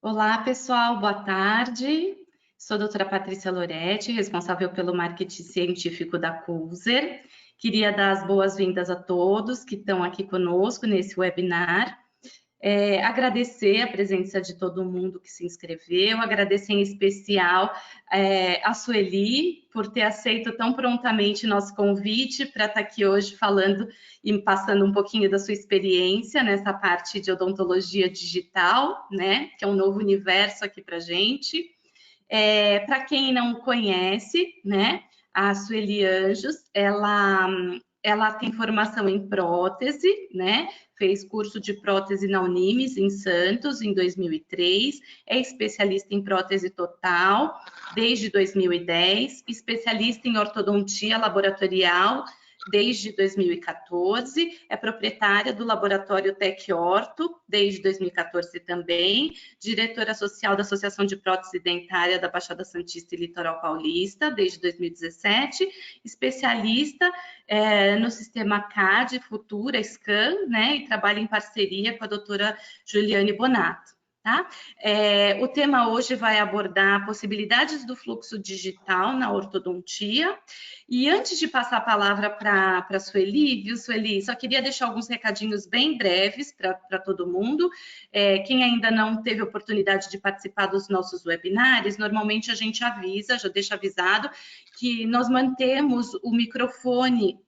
Olá, pessoal, boa tarde. Sou a doutora Patrícia Loretti, responsável pelo marketing científico da Culzer. Queria dar as boas-vindas a todos que estão aqui conosco nesse webinar. Agradecer a presença de todo mundo que se inscreveu, agradecer em especial a Sueli por ter aceito tão prontamente nosso convite para estar aqui hoje falando e passando um pouquinho da sua experiência nessa parte de odontologia digital, né? Que é um novo universo aqui para a gente. Para quem não conhece, né? A Sueli Anjos, ela tem formação em prótese, né? Fez curso de prótese na Unimes, em Santos, em 2003. É especialista em prótese total desde 2010. Especialista em ortodontia laboratorial desde 2014. É proprietária do laboratório Tec Orto desde 2014 também. Diretora social da Associação de Prótese Dentária da Baixada Santista e Litoral Paulista desde 2017. Especialista no sistema CAD, Futura, Scan, né, e trabalha em parceria com a doutora Juliane Bonato. Tá? O tema hoje vai abordar possibilidades do fluxo digital na ortodontia. E antes de passar a palavra para a Sueli, viu, Sueli? Só queria deixar alguns recadinhos bem breves para todo mundo. Quem ainda não teve oportunidade de participar dos nossos webinários, normalmente a gente avisa, já deixa avisado, que nós mantemos o microfone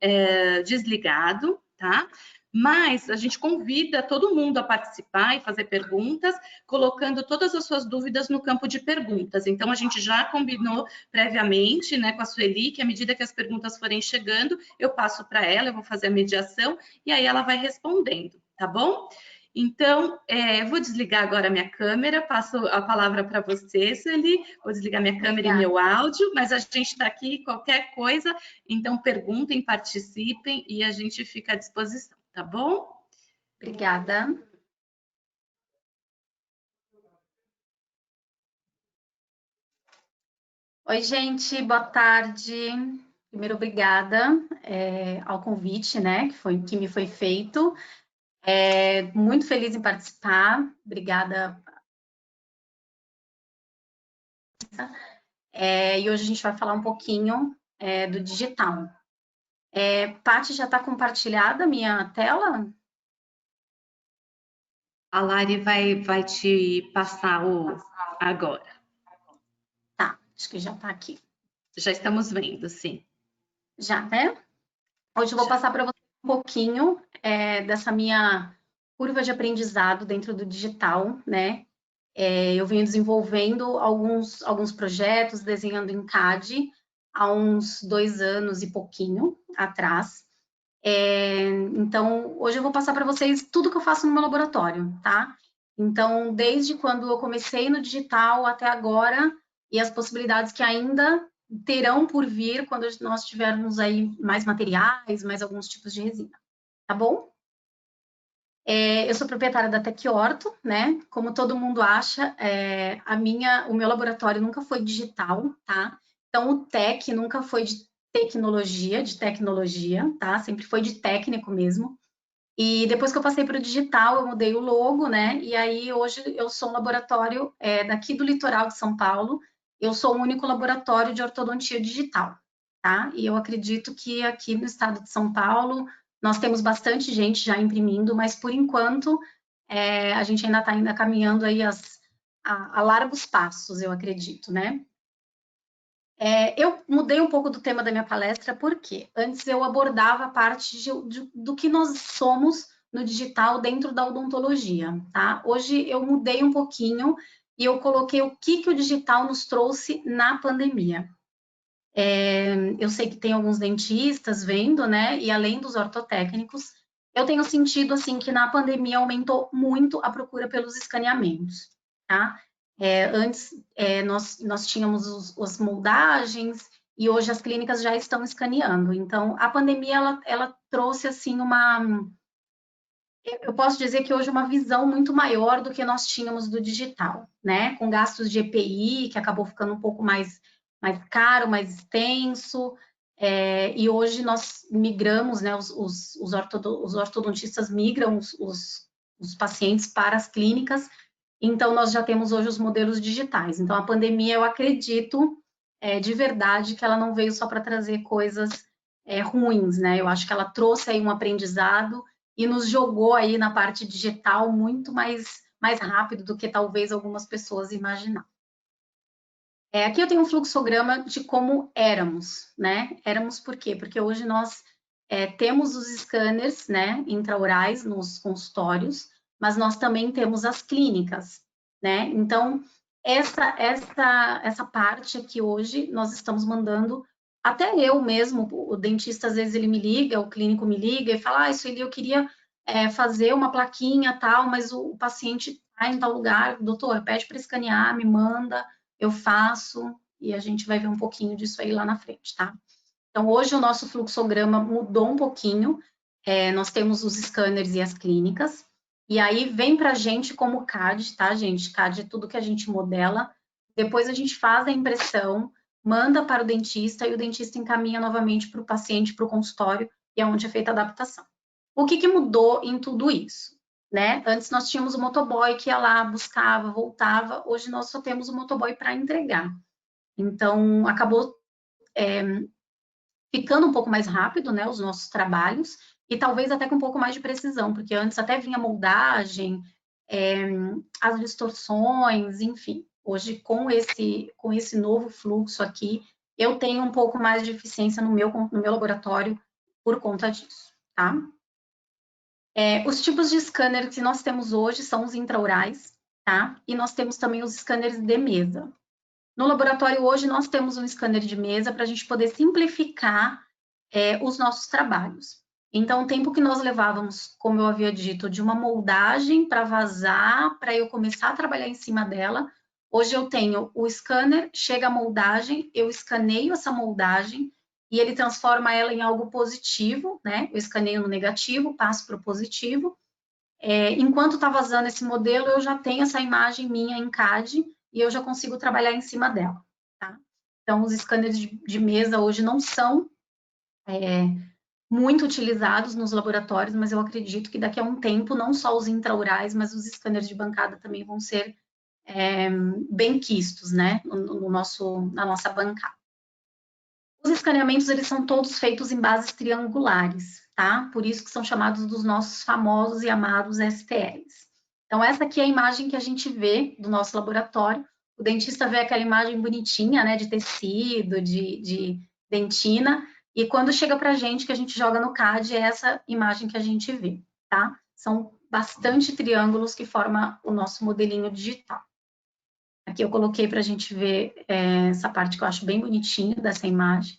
desligado, tá? Mas a gente convida todo mundo a participar e fazer perguntas, colocando todas as suas dúvidas no campo de perguntas. Então, a gente já combinou previamente, né, com a Sueli, que à medida que as perguntas forem chegando, eu passo para ela, eu vou fazer a mediação, e aí ela vai respondendo, tá bom? Então, vou desligar agora a minha câmera, passo a palavra para você, Sueli, vou desligar minha câmera e meu áudio, mas a gente está aqui, qualquer coisa, então perguntem, participem e a gente fica à disposição. Tá bom? Obrigada. Oi, gente, boa tarde. Primeiro, obrigada ao convite, né, que me foi feito. Muito feliz em participar. Obrigada. E hoje a gente vai falar um pouquinho do digital. Paty, já está compartilhada a minha tela? A Lari vai te passar agora. Tá, acho que já está aqui. Já estamos vendo, sim. Já, né? Hoje eu vou passar para você um pouquinho dessa minha curva de aprendizado dentro do digital, né? Eu venho desenvolvendo alguns projetos, desenhando em CAD há uns 2 anos e pouquinho atrás. Então, hoje eu vou passar para vocês tudo que eu faço no meu laboratório, tá? Então, desde quando eu comecei no digital até agora, e as possibilidades que ainda terão por vir quando nós tivermos aí mais materiais, mais alguns tipos de resina, tá bom? Eu sou proprietária da Tec Orto, né? Como todo mundo acha, o meu laboratório nunca foi digital, tá? Então, o Tec nunca foi de tecnologia, tá? Sempre foi de técnico mesmo. E depois que eu passei para o digital, eu mudei o logo, né? E aí, hoje, eu sou um laboratório daqui do litoral de São Paulo. Eu sou o único laboratório de ortodontia digital, tá? E eu acredito que aqui no estado de São Paulo, nós temos bastante gente já imprimindo, mas por enquanto a gente ainda está caminhando aí a largos passos, eu acredito, né? Eu mudei um pouco do tema da minha palestra, porque antes eu abordava a parte do que nós somos no digital dentro da odontologia, tá? Hoje eu mudei um pouquinho e eu coloquei o que o digital nos trouxe na pandemia. Eu sei que tem alguns dentistas vendo, né? E além dos ortotécnicos, eu tenho sentido assim que na pandemia aumentou muito a procura pelos escaneamentos, tá? Antes nós tínhamos as moldagens e hoje as clínicas já estão escaneando. Então a pandemia ela trouxe assim eu posso dizer que hoje uma visão muito maior do que nós tínhamos do digital, né? Com gastos de EPI, que acabou ficando um pouco mais caro, mais extenso, e hoje nós migramos, né? Os ortodontistas migram os pacientes para as clínicas, Então, nós já temos hoje os modelos digitais. Então, a pandemia, eu acredito de verdade que ela não veio só para trazer coisas ruins, né? Eu acho que ela trouxe aí um aprendizado e nos jogou aí na parte digital muito mais rápido do que talvez algumas pessoas imaginavam. Aqui eu tenho um fluxograma de como éramos, né? Éramos por quê? Porque hoje nós temos os scanners, né, intraorais nos consultórios, mas nós também temos as clínicas, né? Então, essa parte aqui hoje nós estamos mandando, até eu mesmo, o dentista às vezes ele me liga, o clínico me liga e fala, isso ali eu queria fazer uma plaquinha tal, mas o paciente está em tal lugar, doutor, pede para escanear, me manda, eu faço, e a gente vai ver um pouquinho disso aí lá na frente, tá? Então, hoje o nosso fluxograma mudou um pouquinho, nós temos os scanners e as clínicas, e aí vem para a gente como CAD, tá, gente? CAD é tudo que a gente modela, depois a gente faz a impressão, manda para o dentista, e o dentista encaminha novamente para o paciente, para o consultório, e é onde é feita a adaptação. O que mudou em tudo isso? Né? Antes nós tínhamos o motoboy que ia lá, buscava, voltava, hoje nós só temos o motoboy para entregar. Então, acabou ficando um pouco mais rápido, né, os nossos trabalhos, e talvez até com um pouco mais de precisão, porque antes até vinha moldagem, as distorções, enfim. Hoje, com esse novo fluxo aqui, eu tenho um pouco mais de eficiência no meu laboratório por conta disso, tá? Os tipos de scanner que nós temos hoje são os intraorais, tá? E nós temos também os scanners de mesa. No laboratório hoje nós temos um scanner de mesa para a gente poder simplificar os nossos trabalhos. Então, o tempo que nós levávamos, como eu havia dito, de uma moldagem para vazar, para eu começar a trabalhar em cima dela, hoje eu tenho o scanner, chega a moldagem, eu escaneio essa moldagem e ele transforma ela em algo positivo, né? Eu escaneio no negativo, passo para o positivo. Enquanto está vazando esse modelo, eu já tenho essa imagem minha em CAD e eu já consigo trabalhar em cima dela, tá? Então, os scanners de mesa hoje não são muito utilizados nos laboratórios, mas eu acredito que daqui a um tempo, não só os intraorais, mas os scanners de bancada também vão ser bem quistos, né, na nossa bancada. Os escaneamentos, eles são todos feitos em bases triangulares, tá? Por isso que são chamados dos nossos famosos e amados STLs. Então, essa aqui é a imagem que a gente vê do nosso laboratório. O dentista vê aquela imagem bonitinha, né, de tecido, de dentina, e quando chega para a gente, que a gente joga no CAD, é essa imagem que a gente vê, tá? São bastante triângulos que formam o nosso modelinho digital. Aqui eu coloquei para a gente ver essa parte que eu acho bem bonitinho dessa imagem.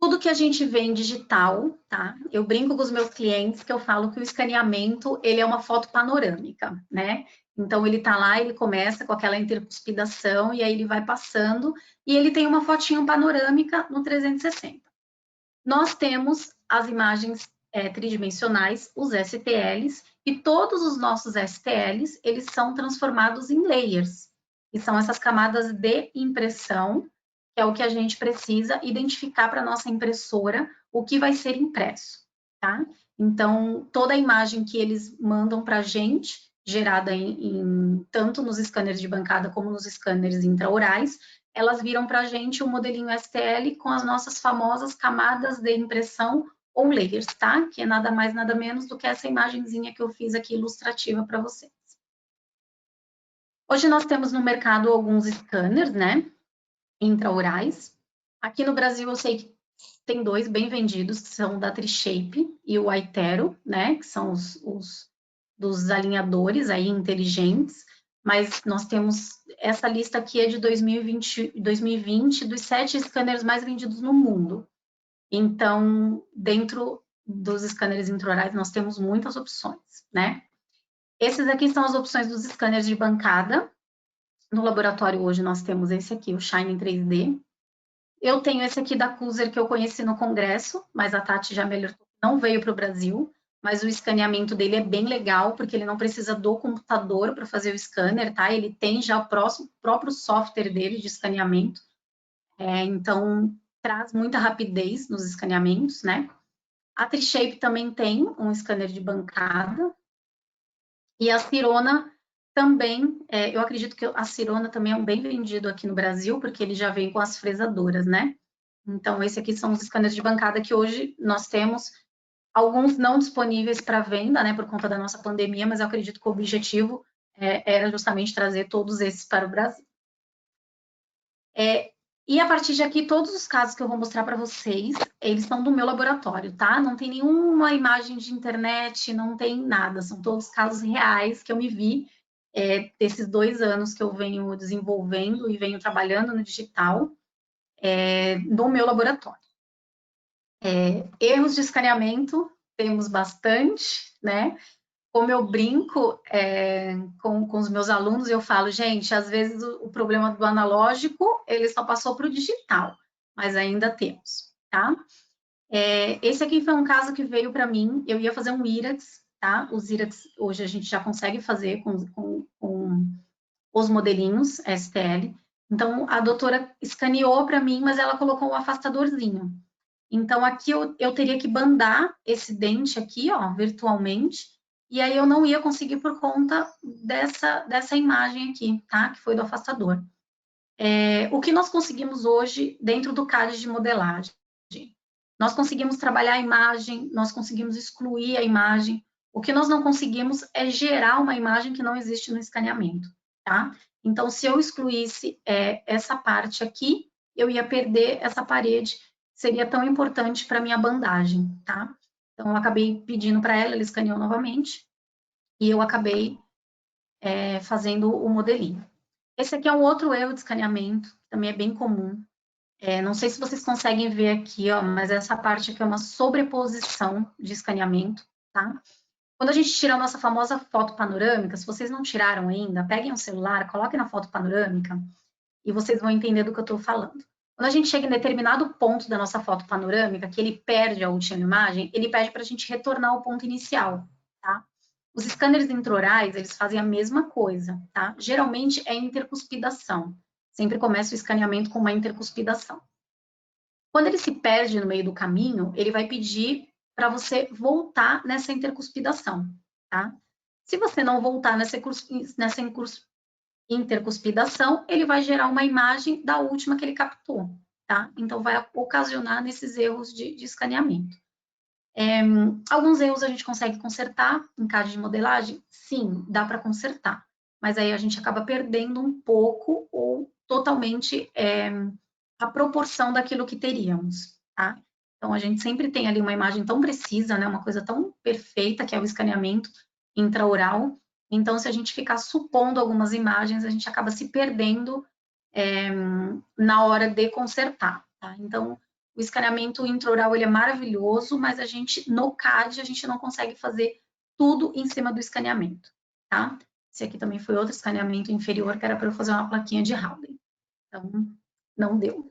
Tudo que a gente vê em digital, tá? Eu brinco com os meus clientes que eu falo que o escaneamento, ele é uma foto panorâmica, né? Então, ele tá lá, ele começa com aquela intercuspidação e aí ele vai passando e ele tem uma fotinha panorâmica no 360. Nós temos as imagens tridimensionais, os STLs, e todos os nossos STLs, eles são transformados em layers, que são essas camadas de impressão, que é o que a gente precisa identificar para a nossa impressora o que vai ser impresso, tá? Então, toda a imagem que eles mandam para a gente, gerada tanto nos scanners de bancada como nos scanners intraorais, elas viram para a gente o modelinho STL com as nossas famosas camadas de impressão ou layers, tá? Que é nada mais, nada menos do que essa imagenzinha que eu fiz aqui ilustrativa para vocês. Hoje nós temos no mercado alguns scanners, né? Intraorais. Aqui no Brasil eu sei que tem dois bem vendidos, que são da Trishape e o Aitero, né? Que são os dos alinhadores aí inteligentes. Mas nós temos, essa lista aqui é de 2020 dos 7 scanners mais vendidos no mundo. Então, dentro dos scanners intraorais, nós temos muitas opções, né? Esses aqui são as opções dos scanners de bancada. No laboratório hoje nós temos esse aqui, o Shine 3D. Eu tenho esse aqui da Cuser que eu conheci no congresso, mas a Tati já melhorou, não veio para o Brasil, mas o escaneamento dele é bem legal, porque ele não precisa do computador para fazer o scanner, tá? Ele tem já o próprio software dele de escaneamento, então traz muita rapidez nos escaneamentos, né? A Trishape também tem um scanner de bancada, e a Sirona também, eu acredito que a Sirona também é um bem vendido aqui no Brasil, porque ele já vem com as fresadoras, né? Então, esse aqui são os scanners de bancada que hoje nós temos, alguns não disponíveis para venda, né, por conta da nossa pandemia, mas eu acredito que o objetivo era justamente trazer todos esses para o Brasil. E a partir de aqui, todos os casos que eu vou mostrar para vocês, eles são do meu laboratório, tá? Não tem nenhuma imagem de internet, não tem nada, são todos casos reais que eu me vi desses 2 anos que eu venho desenvolvendo e venho trabalhando no digital no meu laboratório. Erros de escaneamento, temos bastante, né? Como eu brinco com os meus alunos, eu falo, gente, às vezes o problema do analógico, ele só passou para o digital, mas ainda temos, tá? Esse aqui foi um caso que veio para mim, eu ia fazer um IRAX, tá? Os IRAX, hoje a gente já consegue fazer com os modelinhos STL. Então, a doutora escaneou para mim, mas ela colocou um afastadorzinho. Então, aqui eu teria que bandar esse dente aqui, ó, virtualmente, e aí eu não ia conseguir por conta dessa imagem aqui, tá? Que foi do afastador. O que nós conseguimos hoje dentro do CAD de modelagem? Nós conseguimos trabalhar a imagem, nós conseguimos excluir a imagem. O que nós não conseguimos é gerar uma imagem que não existe no escaneamento, tá? Então, se eu excluísse essa parte aqui, eu ia perder essa parede, seria tão importante para minha bandagem, tá? Então, eu acabei pedindo para ela escaneou novamente, e eu acabei fazendo o modelinho. Esse aqui é um outro erro de escaneamento, que também é bem comum. Não sei se vocês conseguem ver aqui, ó, mas essa parte aqui é uma sobreposição de escaneamento, tá? Quando a gente tira a nossa famosa foto panorâmica, se vocês não tiraram ainda, peguem um celular, coloquem na foto panorâmica e vocês vão entender do que eu estou falando. Quando a gente chega em determinado ponto da nossa foto panorâmica, que ele perde a última imagem, ele pede para a gente retornar ao ponto inicial, tá? Os scanners intraorais, eles fazem a mesma coisa, tá? Geralmente é intercuspidação. Sempre começa o escaneamento com uma intercuspidação. Quando ele se perde no meio do caminho, ele vai pedir para você voltar nessa intercuspidação, tá? Se você não voltar nessa intercuspidação, ele vai gerar uma imagem da última que ele captou, tá? Então, vai ocasionar nesses erros de escaneamento. Alguns erros a gente consegue consertar em CAD de modelagem? Sim, dá para consertar. Mas aí a gente acaba perdendo um pouco ou totalmente a proporção daquilo que teríamos, tá? Então, a gente sempre tem ali uma imagem tão precisa, né? Uma coisa tão perfeita, que é o escaneamento intraoral. Então, se a gente ficar supondo algumas imagens, a gente acaba se perdendo na hora de consertar, tá? Então, o escaneamento intraoral, ele é maravilhoso, mas a gente, no CAD, a gente não consegue fazer tudo em cima do escaneamento, tá? Esse aqui também foi outro escaneamento inferior, que era para eu fazer uma plaquinha de Howden. Então, não deu.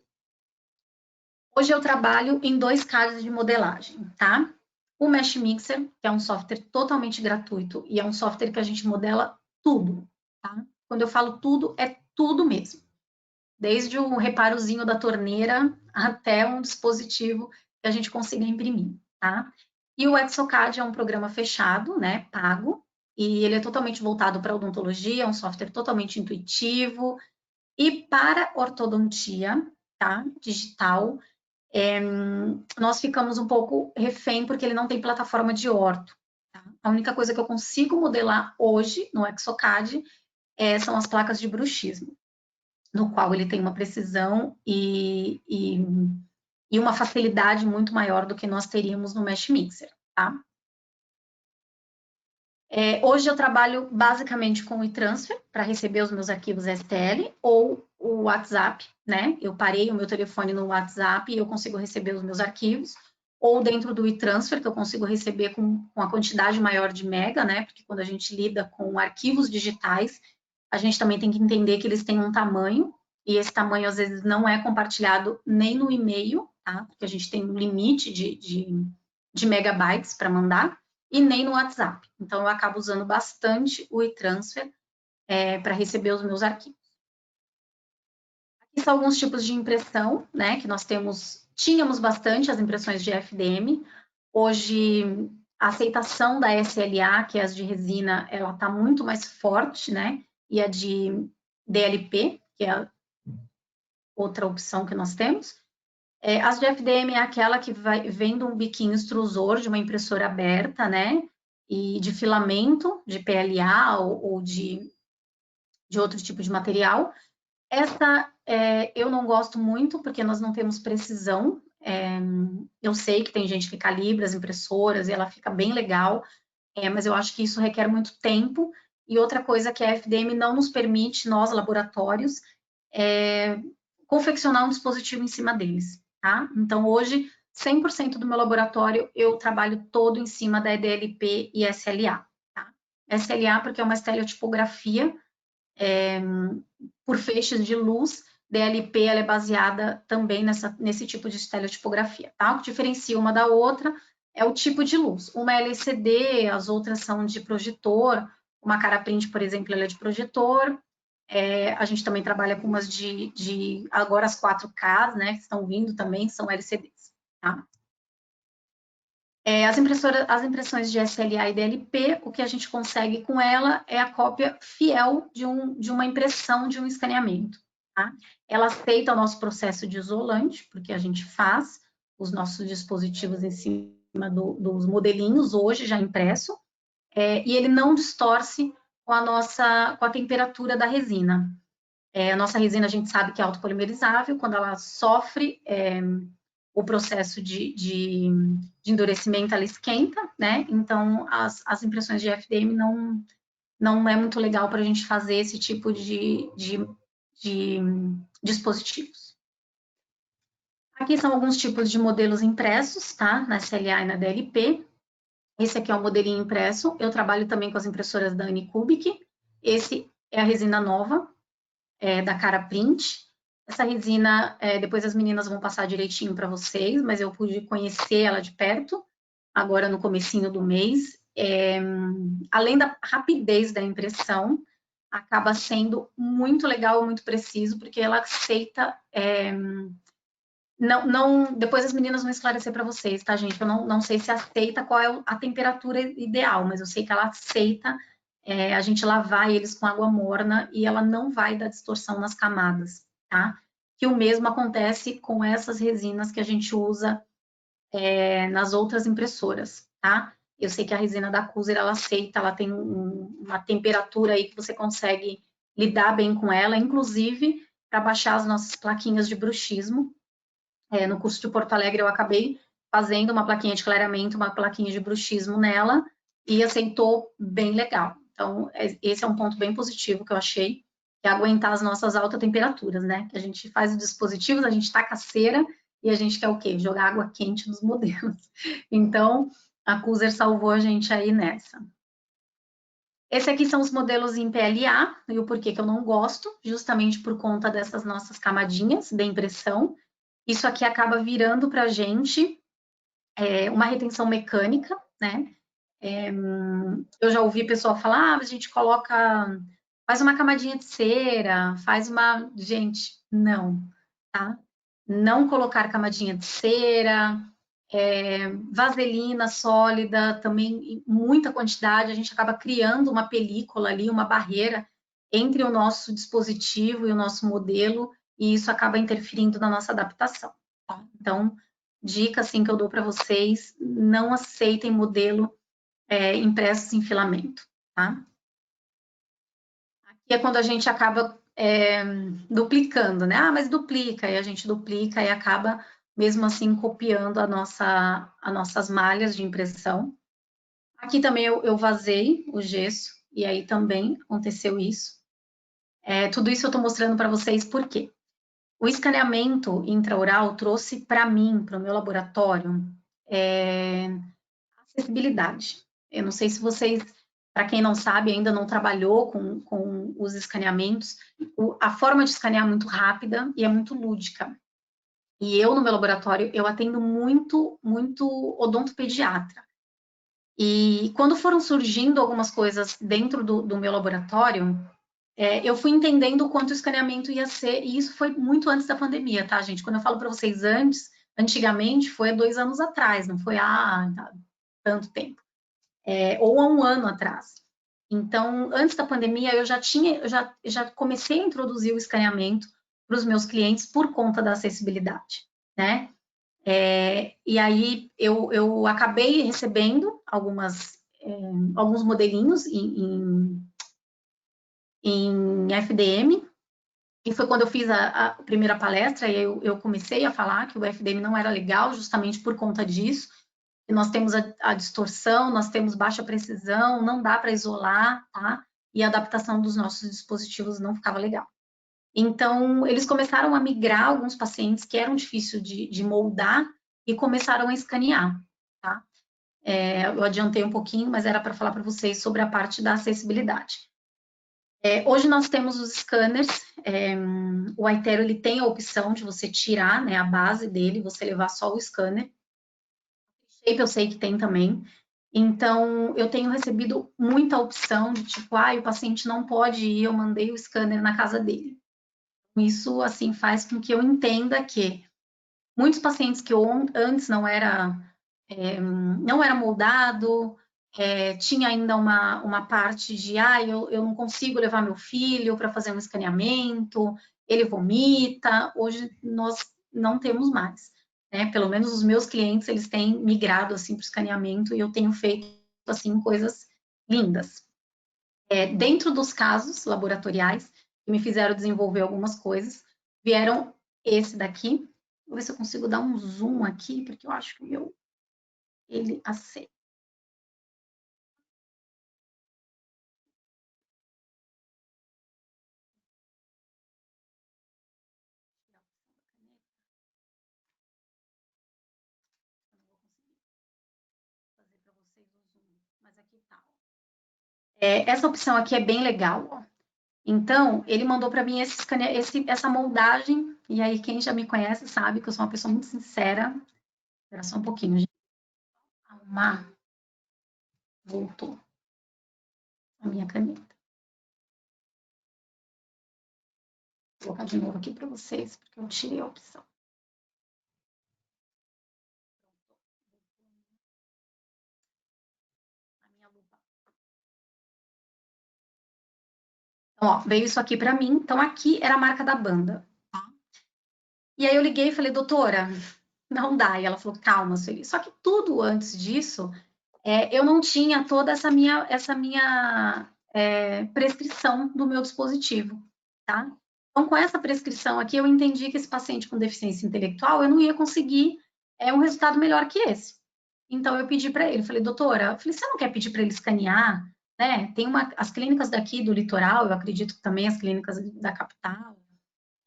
Hoje eu trabalho em 2 CADs de modelagem, tá? O Mesh Mixer, que é um software totalmente gratuito e é um software que a gente modela tudo, tá? Quando eu falo tudo, é tudo mesmo. Desde o reparozinho da torneira até um dispositivo que a gente consiga imprimir, tá? E o Exocad é um programa fechado, né, pago, e ele é totalmente voltado para odontologia, é um software totalmente intuitivo. E para ortodontia, tá, digital, nós ficamos um pouco refém porque ele não tem plataforma de orto. Tá? A única coisa que eu consigo modelar hoje no Exocad são as placas de bruxismo, no qual ele tem uma precisão e uma facilidade muito maior do que nós teríamos no Mesh Mixer, tá? Hoje eu trabalho basicamente com o e-transfer para receber os meus arquivos STL ou o WhatsApp, né? Eu parei o meu telefone no WhatsApp e eu consigo receber os meus arquivos, ou dentro do e-transfer, que eu consigo receber com a quantidade maior de mega, né? Porque quando a gente lida com arquivos digitais, a gente também tem que entender que eles têm um tamanho, e esse tamanho às vezes não é compartilhado nem no e-mail, tá? Porque a gente tem um limite de megabytes para mandar, e nem no WhatsApp. Então, eu acabo usando bastante o e-transfer para receber os meus arquivos. Aqui são alguns tipos de impressão, né, que nós tínhamos bastante as impressões de FDM. Hoje, a aceitação da SLA, que é as de resina, ela está muito mais forte, né? E a de DLP, que é a outra opção que nós temos. As de FDM é aquela que vem de um biquinho extrusor de uma impressora aberta, né? E de filamento, de PLA ou de outro tipo de material. Essa eu não gosto muito, porque nós não temos precisão. Eu sei que tem gente que calibra as impressoras e ela fica bem legal, mas eu acho que isso requer muito tempo. E outra coisa que a FDM não nos permite, nós, laboratórios, confeccionar um dispositivo em cima deles, tá? Então, hoje, 100% do meu laboratório, eu trabalho todo em cima da EDLP e SLA, tá? SLA porque é uma estereotipografia por feixes de luz, DLP ela é baseada também nesse tipo de estereotipografia, tá? O que diferencia uma da outra é o tipo de luz. Uma é LCD, as outras são de projetor, uma cara print, por exemplo, ela é de projetor. A gente também trabalha com umas agora as 4K, né, que estão vindo também, são LCDs, tá? As impressões de SLA e DLP, o que a gente consegue com ela é a cópia fiel de uma impressão, de um escaneamento. Tá? Ela aceita o nosso processo de isolante, porque a gente faz os nossos dispositivos em cima dos modelinhos, hoje já impresso, e ele não distorce com a temperatura da resina. A nossa resina a gente sabe que é autopolimerizável, quando ela sofre o processo de endurecimento, ela esquenta, né? Então, as impressões de FDM não é muito legal para a gente fazer esse tipo de dispositivos. Aqui são alguns tipos de modelos impressos, tá? Na SLA e na DLP. Esse aqui é o modelinho impresso. Eu trabalho também com as impressoras da Anycubic. Esse é a resina nova, da cara print. Essa resina, depois as meninas vão passar direitinho para vocês, mas eu pude conhecer ela de perto, agora no comecinho do mês. Além da rapidez da impressão, acaba sendo muito legal, muito preciso, porque ela aceita... depois as meninas vão esclarecer para vocês, tá, gente? Eu não sei se aceita qual é a temperatura ideal, mas eu sei que ela aceita a gente lavar eles com água morna e ela não vai dar distorção nas camadas, tá? Que o mesmo acontece com essas resinas que a gente usa nas outras impressoras, tá? Eu sei que a resina da Cuser, ela aceita, ela tem uma temperatura aí que você consegue lidar bem com ela, inclusive para baixar as nossas plaquinhas de bruxismo. No curso de Porto Alegre eu acabei fazendo uma plaquinha de clareamento, uma plaquinha de bruxismo nela e aceitou bem legal. Então, esse é um ponto bem positivo que eu achei, que é aguentar as nossas altas temperaturas, né? Que a gente faz os dispositivos, a gente taca cera e a gente quer o quê? Jogar água quente nos modelos. Então, a Cuser salvou a gente aí nessa. Esse aqui são os modelos em PLA, e o porquê que eu não gosto, justamente por conta dessas nossas camadinhas de impressão. Isso aqui acaba virando para a gente uma retenção mecânica, né? Eu já ouvi pessoal falar, a gente faz uma camadinha de cera, faz uma... Gente, não, tá? Não colocar camadinha de cera, vaselina sólida, também em muita quantidade, a gente acaba criando uma película ali, uma barreira entre o nosso dispositivo e o nosso modelo, e isso acaba interferindo na nossa adaptação. Tá? Então, dica assim que eu dou para vocês, não aceitem modelo impressos em filamento, tá? Aqui é quando a gente acaba duplicando, né? Ah, mas duplica, e a gente duplica e acaba, mesmo assim, copiando as nossas malhas de impressão. Aqui também eu vazei o gesso, e aí também aconteceu isso. Tudo isso eu estou mostrando para vocês por quê? O escaneamento intraoral trouxe para mim, para o meu laboratório, acessibilidade. Eu não sei se vocês, para quem não sabe, ainda não trabalhou com os escaneamentos, a forma de escanear é muito rápida e é muito lúdica. E eu, no meu laboratório, eu atendo muito odontopediatra. E quando foram surgindo algumas coisas dentro do meu laboratório, eu fui entendendo o quanto o escaneamento ia ser, e isso foi muito antes da pandemia, tá, gente? Quando eu falo para vocês antigamente, foi há 2 anos atrás, não foi há tanto tempo. ou há um ano atrás. Então, antes da pandemia, eu já comecei a introduzir o escaneamento para os meus clientes por conta da acessibilidade, né? E aí eu acabei recebendo alguns modelinhos em FDM, e foi quando eu fiz a primeira palestra, e eu comecei a falar que o FDM não era legal, justamente por conta disso. E nós temos a distorção, nós temos baixa precisão, não dá para isolar, tá? E a adaptação dos nossos dispositivos não ficava legal. Então, eles começaram a migrar alguns pacientes que eram difíceis de moldar e começaram a escanear, tá? Eu adiantei um pouquinho, mas era para falar para vocês sobre a parte da acessibilidade. Hoje nós temos os scanners, o iTero ele tem a opção de você tirar, né, a base dele, você levar só o scanner. Shape eu sei que tem também. Então, eu tenho recebido muita opção de tipo, o paciente não pode ir, eu mandei o scanner na casa dele. Isso, assim, faz com que eu entenda que muitos pacientes que antes não era moldado, tinha ainda uma parte de, eu não consigo levar meu filho para fazer um escaneamento, ele vomita. Hoje nós não temos mais, né? Pelo menos os meus clientes, eles têm migrado, assim, para o escaneamento e eu tenho feito, assim, coisas lindas. Dentro dos casos laboratoriais, que me fizeram desenvolver algumas coisas, vieram esse daqui. Vou ver se eu consigo dar um zoom aqui, porque eu acho que o meu, ele aceita. Mas aqui tá. Essa opção aqui é bem legal, ó. Então, ele mandou para mim essa moldagem, e aí quem já me conhece sabe que eu sou uma pessoa muito sincera. Espera só um pouquinho, gente. Arrumar. Voltou a minha caneta. Vou colocar de novo aqui para vocês, porque eu tirei a opção. A minha lupa. Então, ó, veio isso aqui para mim. Então, aqui era a marca da banda. E aí eu liguei e falei, doutora, não dá. E ela falou, calma, Sueli. Só que tudo antes disso, eu não tinha toda essa minha prescrição do meu dispositivo, tá? Então, com essa prescrição aqui, eu entendi que esse paciente com deficiência intelectual, eu não ia conseguir um resultado melhor que esse. Então, eu pedi para ele, falei, doutora, eu falei, você não quer pedir para ele escanear? Né? Tem as clínicas daqui do litoral, eu acredito que também as clínicas da capital,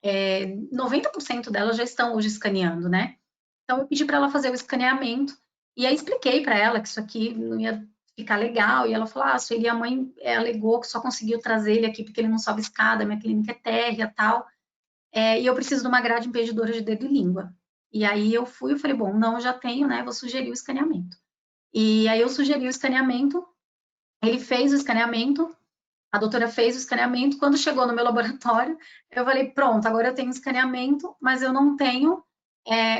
90% delas já estão hoje escaneando, né? Então, eu pedi para ela fazer o escaneamento, e aí expliquei para ela que isso aqui não ia ficar legal, e ela falou, Sueli, a mãe alegou que só conseguiu trazer ele aqui porque ele não sobe escada, minha clínica é térrea, tal, e eu preciso de uma grade impedidora de dedo e língua. E aí eu falei, bom, não, eu já tenho, né, vou sugerir o escaneamento. E aí eu sugeri o escaneamento, ele fez o escaneamento, a doutora fez o escaneamento, quando chegou no meu laboratório, eu falei, pronto, agora eu tenho escaneamento, mas eu não tenho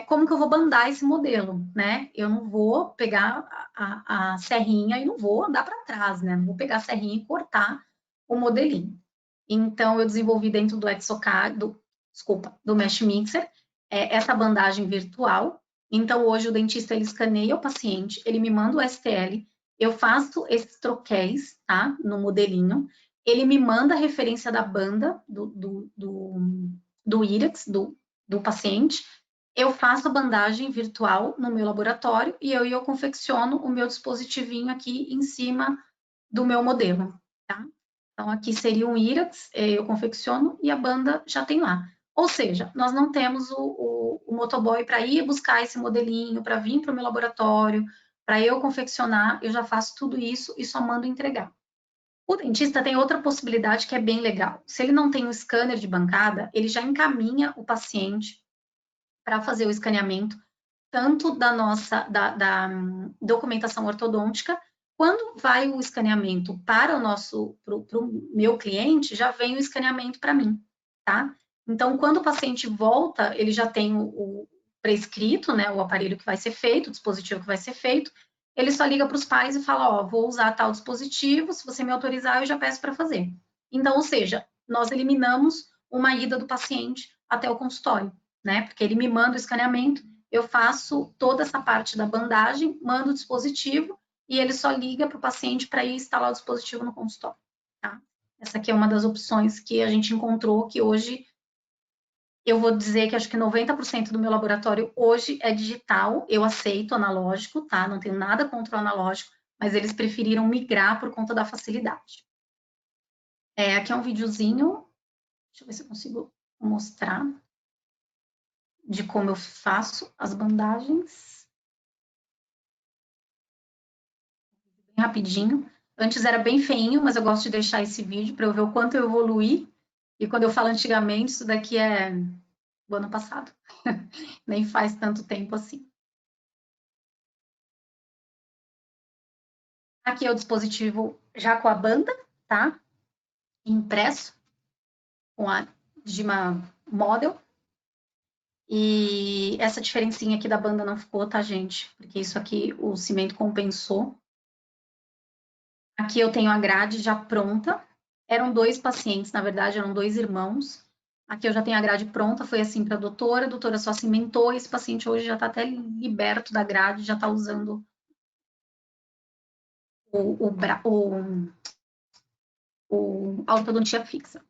como que eu vou bandar esse modelo, né? Eu não vou pegar a serrinha e não vou andar para trás, né? Não vou pegar a serrinha e cortar o modelinho. Então, eu desenvolvi dentro do Exocad, do Mesh Mixer, essa bandagem virtual. Então, hoje o dentista, ele escaneia o paciente, ele me manda o STL, eu faço esses troquéis, tá? No modelinho, ele me manda a referência da banda do íris, do paciente, eu faço a bandagem virtual no meu laboratório e eu confecciono o meu dispositivinho aqui em cima do meu modelo, tá? Então, aqui seria um íris, eu confecciono e a banda já tem lá. Ou seja, nós não temos o motoboy para ir buscar esse modelinho, para vir para o meu laboratório, para eu confeccionar, eu já faço tudo isso e só mando entregar. O dentista tem outra possibilidade que é bem legal. Se ele não tem um scanner de bancada, ele já encaminha o paciente para fazer o escaneamento, tanto da nossa da documentação ortodôntica, quando vai o escaneamento para o meu cliente, já vem o escaneamento para mim, tá? Então, quando o paciente volta, ele já tem o prescrito, né, o aparelho que vai ser feito, o dispositivo que vai ser feito, ele só liga para os pais e fala, ó, vou usar tal dispositivo, se você me autorizar, eu já peço para fazer. Então, ou seja, nós eliminamos uma ida do paciente até o consultório, né? Porque ele me manda o escaneamento, eu faço toda essa parte da bandagem, mando o dispositivo e ele só liga para o paciente para ir instalar o dispositivo no consultório, tá? Essa aqui é uma das opções que a gente encontrou, que hoje eu vou dizer que acho que 90% do meu laboratório hoje é digital, eu aceito analógico, tá? Não tenho nada contra o analógico, mas eles preferiram migrar por conta da facilidade. Aqui é um videozinho, deixa eu ver se eu consigo mostrar de como eu faço as bandagens. Bem rapidinho. Antes era bem feinho, mas eu gosto de deixar esse vídeo para eu ver o quanto eu evoluí. E quando eu falo antigamente, isso daqui é do ano passado. Nem faz tanto tempo assim. Aqui é o dispositivo já com a banda, tá? Impresso com a Dima Model. E essa diferencinha aqui da banda não ficou, tá, gente? Porque isso aqui o cimento compensou. Aqui eu tenho a grade já pronta. Eram 2 pacientes, na verdade, eram 2 irmãos. Aqui eu já tenho a grade pronta, foi assim para a doutora só cimentou, e esse paciente hoje já está até liberto da grade, já está usando a ortodontia fixa.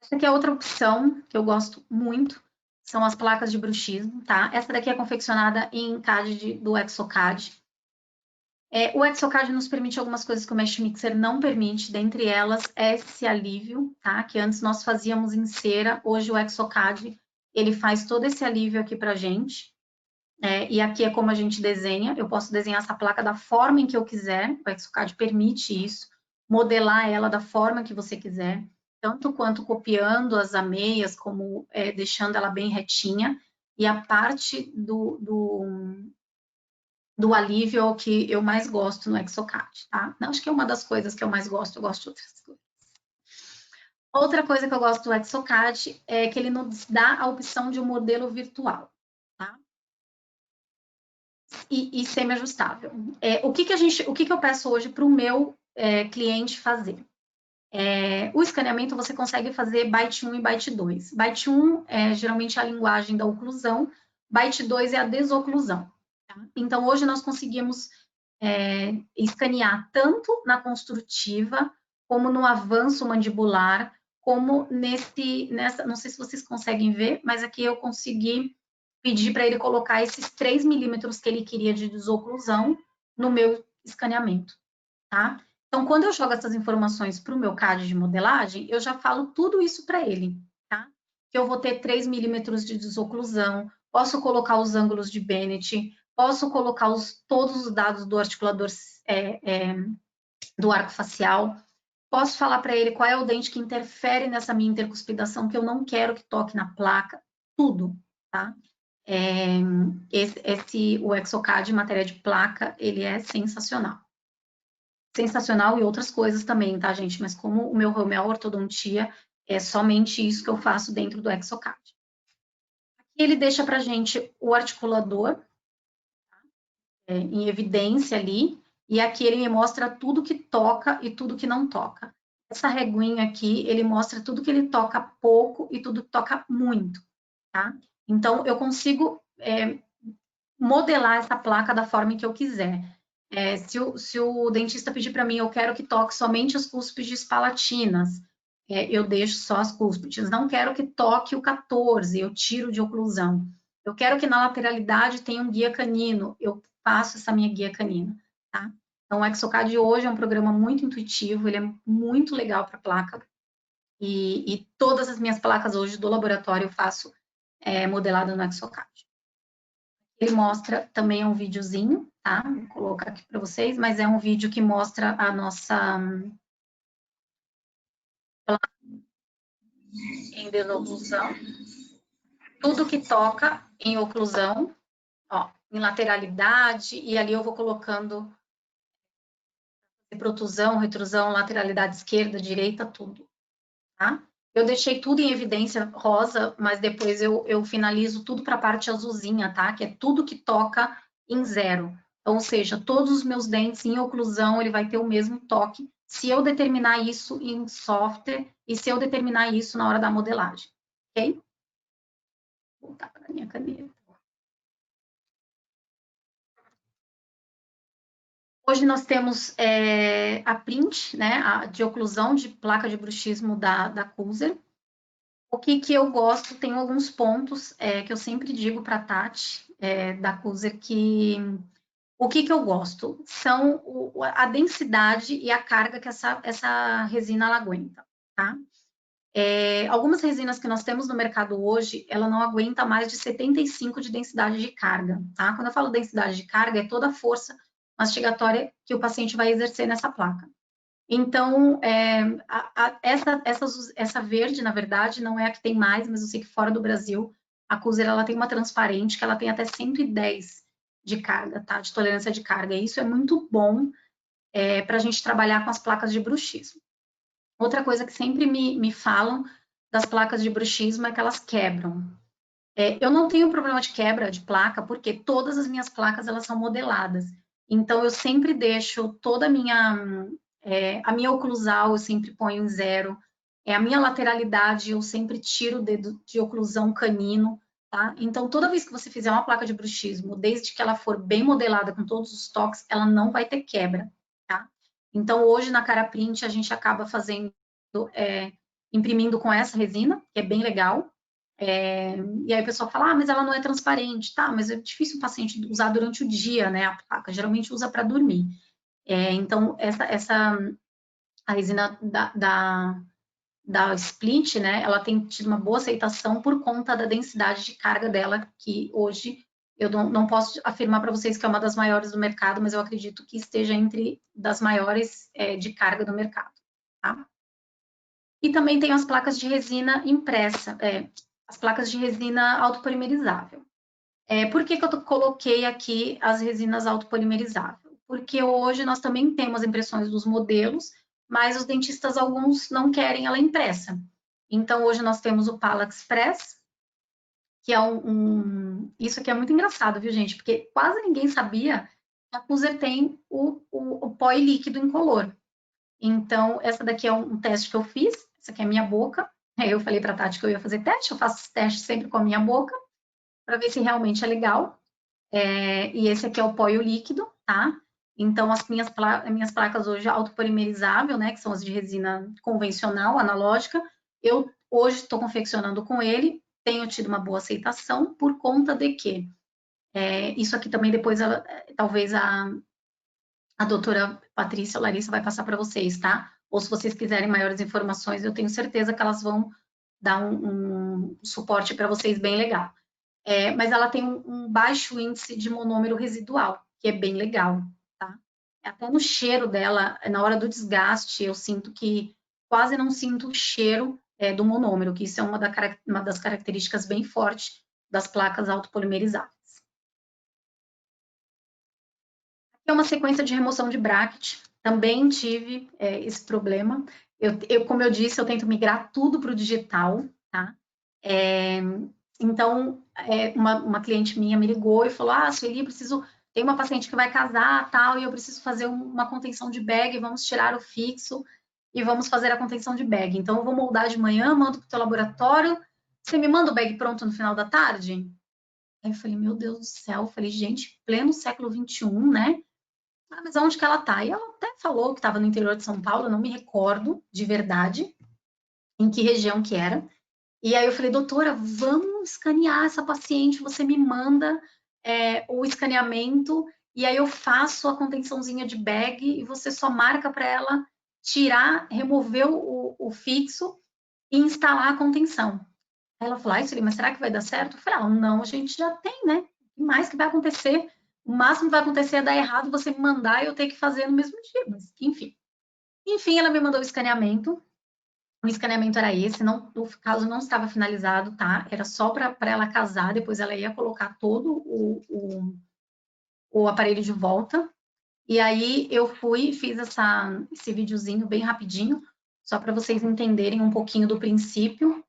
Essa aqui é outra opção que eu gosto muito, são as placas de bruxismo, tá? Essa daqui é confeccionada em CAD do Exocad. O Exocad nos permite algumas coisas que o Mesh Mixer não permite, dentre elas esse alívio, tá? Que antes nós fazíamos em cera, hoje o Exocad, ele faz todo esse alívio aqui pra gente. E aqui é como a gente desenha, eu posso desenhar essa placa da forma em que eu quiser, o Exocad permite isso, modelar ela da forma que você quiser, tanto quanto copiando as ameias, como deixando ela bem retinha, e a parte do alívio é o que eu mais gosto no Exocad, tá? Não, acho que é uma das coisas que eu mais gosto, eu gosto de outras coisas. Outra coisa que eu gosto do Exocad é que ele nos dá a opção de um modelo virtual, tá? E semi-ajustável. O que eu peço hoje para o meu cliente fazer? O escaneamento você consegue fazer byte 1 e byte 2. Byte 1 é geralmente a linguagem da oclusão, byte 2 é a desoclusão. Tá? Então, hoje nós conseguimos escanear tanto na construtiva, como no avanço mandibular, como nessa, não sei se vocês conseguem ver, mas aqui eu consegui pedir para ele colocar esses 3 milímetros que ele queria de desoclusão no meu escaneamento, tá? Então, quando eu jogo essas informações para o meu CAD de modelagem, eu já falo tudo isso para ele, tá? Que eu vou ter 3 milímetros de desoclusão, posso colocar os ângulos de Bennett, posso colocar todos os dados do articulador do arco facial, posso falar para ele qual é o dente que interfere nessa minha intercuspidação, que eu não quero que toque na placa, tudo, tá? O Exocad em matéria de placa, ele é sensacional. Sensacional e outras coisas também, tá, gente? Mas como o meu ramo é ortodontia, é somente isso que eu faço dentro do Exocad. Aqui ele deixa pra gente o articulador em evidência ali, e aqui ele me mostra tudo que toca e tudo que não toca. Essa reguinha aqui, ele mostra tudo que ele toca pouco e tudo que toca muito, tá? Então, eu consigo modelar essa placa da forma que eu quiser. Se o dentista pedir para mim, eu quero que toque somente as cúspides palatinas, eu deixo só as cúspides. Não quero que toque o 14, eu tiro de oclusão. Eu quero que na lateralidade tenha um guia canino, eu faço essa minha guia canina, tá? Então, o Exocad hoje é um programa muito intuitivo, ele é muito legal para placa. E todas as minhas placas hoje do laboratório eu faço modelada no Exocad. Ele mostra também um videozinho, tá? Vou colocar aqui para vocês, mas é um vídeo que mostra a nossa em desoclusão. Tudo que toca em oclusão, ó, em lateralidade, e ali eu vou colocando protusão, retrusão, lateralidade esquerda, direita, tudo, tá? Eu deixei tudo em evidência rosa, mas depois eu finalizo tudo para a parte azulzinha, tá? Que é tudo que toca em zero. Ou seja, todos os meus dentes em oclusão, ele vai ter o mesmo toque, se eu determinar isso em software e se eu determinar isso na hora da modelagem, ok? Vou voltar para a minha caneta. Hoje nós temos a print, né, de oclusão de placa de bruxismo da Coulser. O que eu gosto, tem alguns pontos que eu sempre digo para a Tati, da Coulser, que o que eu gosto são a densidade e a carga que essa resina ela aguenta, tá? Algumas resinas que nós temos no mercado hoje, ela não aguenta mais de 75 de densidade de carga, tá? Quando eu falo densidade de carga, é toda a força mastigatória que o paciente vai exercer nessa placa. Então, essa verde, na verdade, não é a que tem mais, mas eu sei que fora do Brasil, a Coulser, ela tem uma transparente que ela tem até 110 de carga, tá? De tolerância de carga. E isso é muito bom para a gente trabalhar com as placas de bruxismo. Outra coisa que sempre me falam das placas de bruxismo é que elas quebram. Eu não tenho problema de quebra de placa, porque todas as minhas placas, elas são modeladas. Então, eu sempre deixo toda a minha oclusal, eu sempre ponho em 0. A minha lateralidade, eu sempre tiro o dedo de oclusão canino, tá? Então, toda vez que você fizer uma placa de bruxismo, desde que ela for bem modelada com todos os toques, ela não vai ter quebra, tá? Então, hoje na Caraprint, a gente acaba fazendo, imprimindo com essa resina, que é bem legal. E aí o pessoal fala, mas ela não é transparente, tá? Mas é difícil o paciente usar durante o dia, né? A placa geralmente usa para dormir. Então, a resina da Split, né? Ela tem tido uma boa aceitação por conta da densidade de carga dela, que hoje eu não posso afirmar para vocês que é uma das maiores do mercado, mas eu acredito que esteja entre das maiores de carga do mercado, tá? E também tem as placas de resina impressa, as placas de resina autopolimerizável. Por que eu coloquei aqui as resinas autopolimerizáveis? Porque hoje nós também temos impressões dos modelos, mas os dentistas, alguns, não querem ela impressa. Então, hoje nós temos o Pala Express, que é Isso aqui é muito engraçado, viu, gente? Porque quase ninguém sabia que a Cuser tem o pó e líquido incolor. Então, essa daqui é um teste que eu fiz. Essa aqui é a minha boca. Eu falei para a Tati que eu ia fazer teste. Eu faço teste sempre com a minha boca, para ver se realmente é legal. E esse aqui é o pó e o líquido, tá? Então, as minhas placas hoje autopolimerizável, né? Que são as de resina convencional, analógica. Eu hoje estou confeccionando com ele. Tenho tido uma boa aceitação por conta de que isso aqui também depois, talvez a doutora Patrícia ou Larissa vai passar para vocês, tá? Ou se vocês quiserem maiores informações, eu tenho certeza que elas vão dar um suporte para vocês bem legal. Mas ela tem um baixo índice de monômero residual, que é bem legal, tá? Até no cheiro dela, na hora do desgaste, eu sinto que quase não sinto o cheiro do monômero, que isso é uma das características bem fortes das placas autopolimerizáveis. É uma sequência de remoção de bracket. Também tive esse problema. Como eu disse, eu tento migrar tudo para o digital, tá? Então, uma cliente minha me ligou e falou, Sueli, tem uma paciente que vai casar, tal, e eu preciso fazer uma contenção de bag, vamos tirar o fixo e vamos fazer a contenção de bag. Então, eu vou moldar de manhã, mando para o teu laboratório, você me manda o bag pronto no final da tarde? Aí eu falei, meu Deus do céu, eu falei, gente, pleno século XXI, né? Mas onde que ela tá? E ela até falou que estava no interior de São Paulo, eu não me recordo de verdade em que região que era. E aí eu falei, doutora, vamos escanear essa paciente, você me manda o escaneamento e aí eu faço a contençãozinha de bag e você só marca para ela tirar, remover o fixo e instalar a contenção. Aí ela falou, Sueli, mas será que vai dar certo? Eu falei, não, a gente já tem, né? O que mais que vai acontecer? O máximo que vai acontecer é dar errado, você me mandar e eu ter que fazer no mesmo dia, mas enfim. Enfim, ela me mandou o escaneamento era esse, o caso não estava finalizado, tá? Era só para ela casar, depois ela ia colocar todo o aparelho de volta. E aí eu fui e fiz esse videozinho bem rapidinho, só para vocês entenderem um pouquinho do princípio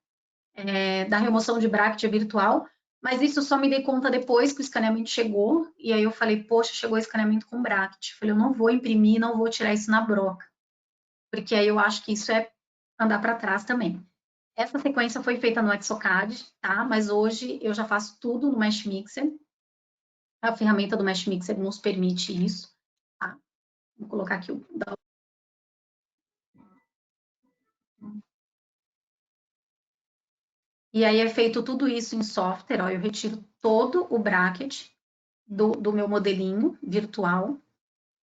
da remoção de bracket virtual, Mas isso eu só me dei conta depois que o escaneamento chegou, e aí eu falei, poxa, chegou o escaneamento com bracket. Eu falei, eu não vou imprimir, não vou tirar isso na broca, porque aí eu acho que isso é andar para trás também. Essa sequência foi feita no Exocad, tá? Mas hoje eu já faço tudo no Mesh Mixer. A ferramenta do Mesh Mixer nos permite isso, tá? Vou colocar aqui o... E aí é feito tudo isso em software, ó, eu retiro todo o bracket do meu modelinho virtual.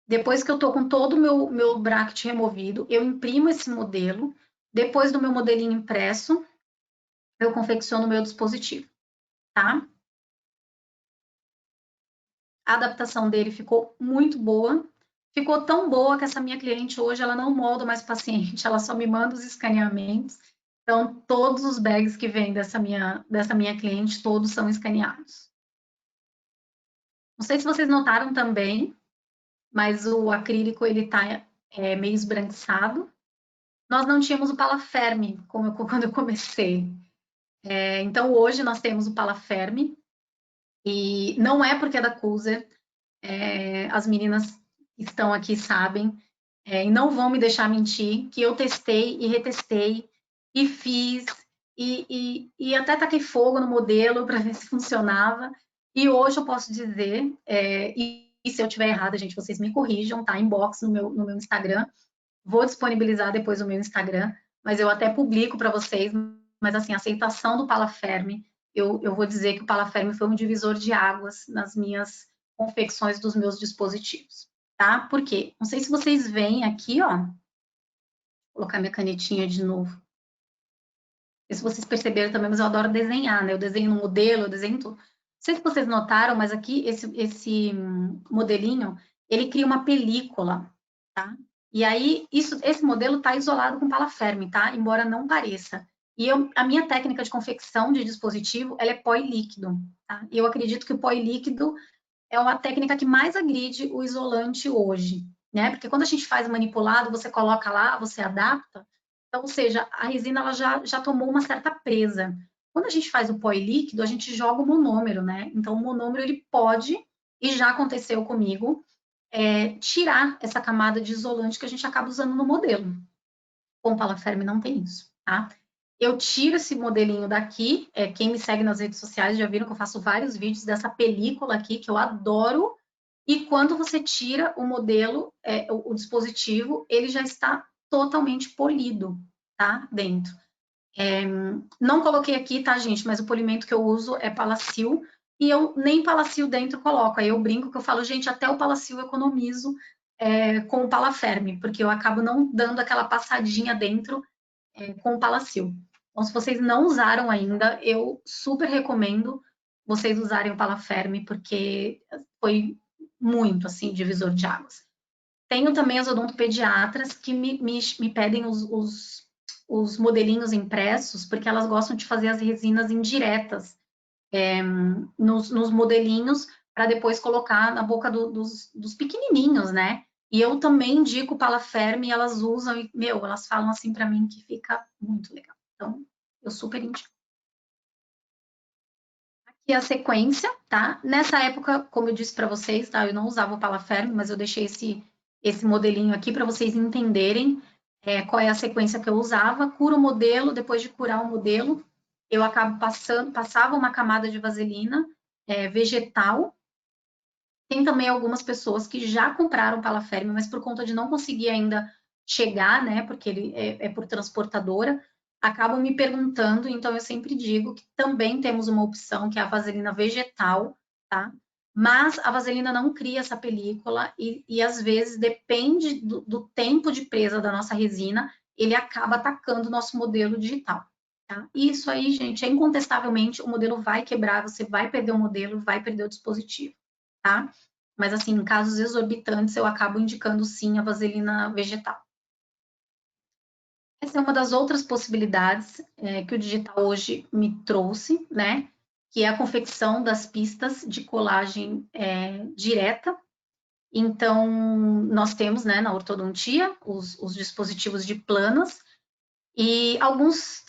Depois que eu tô com todo o meu bracket removido, eu imprimo esse modelo. Depois do meu modelinho impresso, eu confecciono o meu dispositivo, tá? A adaptação dele ficou muito boa. Ficou tão boa que essa minha cliente hoje, ela não molda mais paciente, ela só me manda os escaneamentos. Então, todos os bags que vêm dessa minha cliente, todos são escaneados. Não sei se vocês notaram também, mas o acrílico, ele tá meio esbranquiçado. Nós não tínhamos o Palaferme quando eu comecei. Então, hoje nós temos o Palaferme, e não é porque é da Cuser, as meninas que estão aqui sabem, e não vão me deixar mentir, que eu testei e retestei, e fiz, e até taquei fogo no modelo para ver se funcionava, e hoje eu posso dizer, e se eu estiver errada, gente, vocês me corrijam, tá? Inbox no meu Instagram, vou disponibilizar depois o meu Instagram, mas eu até publico para vocês, mas assim, a aceitação do Palaferme, eu vou dizer que o Palaferme foi um divisor de águas nas minhas confecções dos meus dispositivos, tá? Por quê? Não sei se vocês veem aqui, ó, vou colocar minha canetinha de novo. Não sei se vocês perceberam também, mas eu adoro desenhar, né? Eu desenho no modelo, eu desenho tudo. Não sei se vocês notaram, mas aqui esse modelinho, ele cria uma película, tá? E aí, esse modelo está isolado com palaferme, tá? Embora não pareça. E a minha técnica de confecção de dispositivo, ela é pó e líquido, tá? E eu acredito que o pó e líquido é uma técnica que mais agride o isolante hoje, né? Porque quando a gente faz manipulado, você coloca lá, você adapta, então, ou seja, a resina ela já tomou uma certa presa. Quando a gente faz o pó e líquido, a gente joga o monômero, né? Então, o monômero ele pode, e já aconteceu comigo, tirar essa camada de isolante que a gente acaba usando no modelo. Com Palaferme não tem isso, tá? Eu tiro esse modelinho daqui, quem me segue nas redes sociais já viram que eu faço vários vídeos dessa película aqui, que eu adoro, e quando você tira o modelo, o dispositivo, ele já está totalmente polido, tá? Dentro. Não coloquei aqui, tá, gente? Mas o polimento que eu uso é Palacil, e eu nem Palacil dentro coloco. Aí eu brinco que eu falo, gente, até o Palacil eu economizo com o Palaferme, porque eu acabo não dando aquela passadinha dentro com o Palacil. Então, se vocês não usaram ainda, eu super recomendo vocês usarem o Palaferme, porque foi muito, assim, divisor de águas. Tenho também as odontopediatras que me pedem os modelinhos impressos, porque elas gostam de fazer as resinas indiretas nos modelinhos, para depois colocar na boca dos pequenininhos, né? E eu também indico o Palaferme, e elas usam, e, meu, elas falam assim para mim que fica muito legal. Então, eu super indico. Aqui a sequência, tá? Nessa época, como eu disse para vocês, tá? Eu não usava o Palaferme, mas eu deixei esse modelinho aqui para vocês entenderem qual é a sequência que eu usava. Curo o modelo, depois de curar o modelo, eu acabo passava uma camada de vaselina vegetal. Tem também algumas pessoas que já compraram Palaferme, mas por conta de não conseguir ainda chegar, né, porque ele é por transportadora, acabam me perguntando, então eu sempre digo que também temos uma opção, que é a vaselina vegetal, tá? Mas a vaselina não cria essa película e às vezes, depende do tempo de presa da nossa resina, ele acaba atacando o nosso modelo digital. Tá? Isso aí, gente, incontestavelmente, o modelo vai quebrar, você vai perder o modelo, vai perder o dispositivo, tá? Mas, assim, em casos exorbitantes, eu acabo indicando, sim, a vaselina vegetal. Essa é uma das outras possibilidades que o digital hoje me trouxe, né? Que é a confecção das pistas de colagem direta. Então, nós temos, né, na ortodontia, os dispositivos de planas, E alguns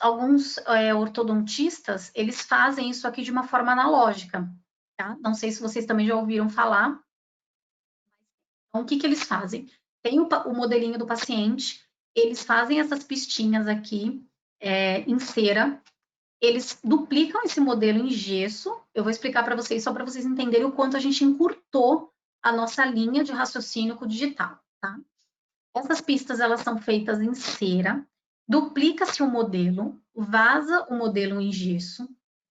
ortodontistas, eles fazem isso aqui de uma forma analógica, tá? Não sei se vocês também já ouviram falar. Então, o que que eles fazem? Tem o modelinho do paciente, eles fazem essas pistinhas aqui em cera, eles duplicam esse modelo em gesso. Eu vou explicar para vocês, só para vocês entenderem o quanto a gente encurtou a nossa linha de raciocínio com o digital, tá? Essas pistas, elas são feitas em cera, duplica-se o modelo, vaza o modelo em gesso,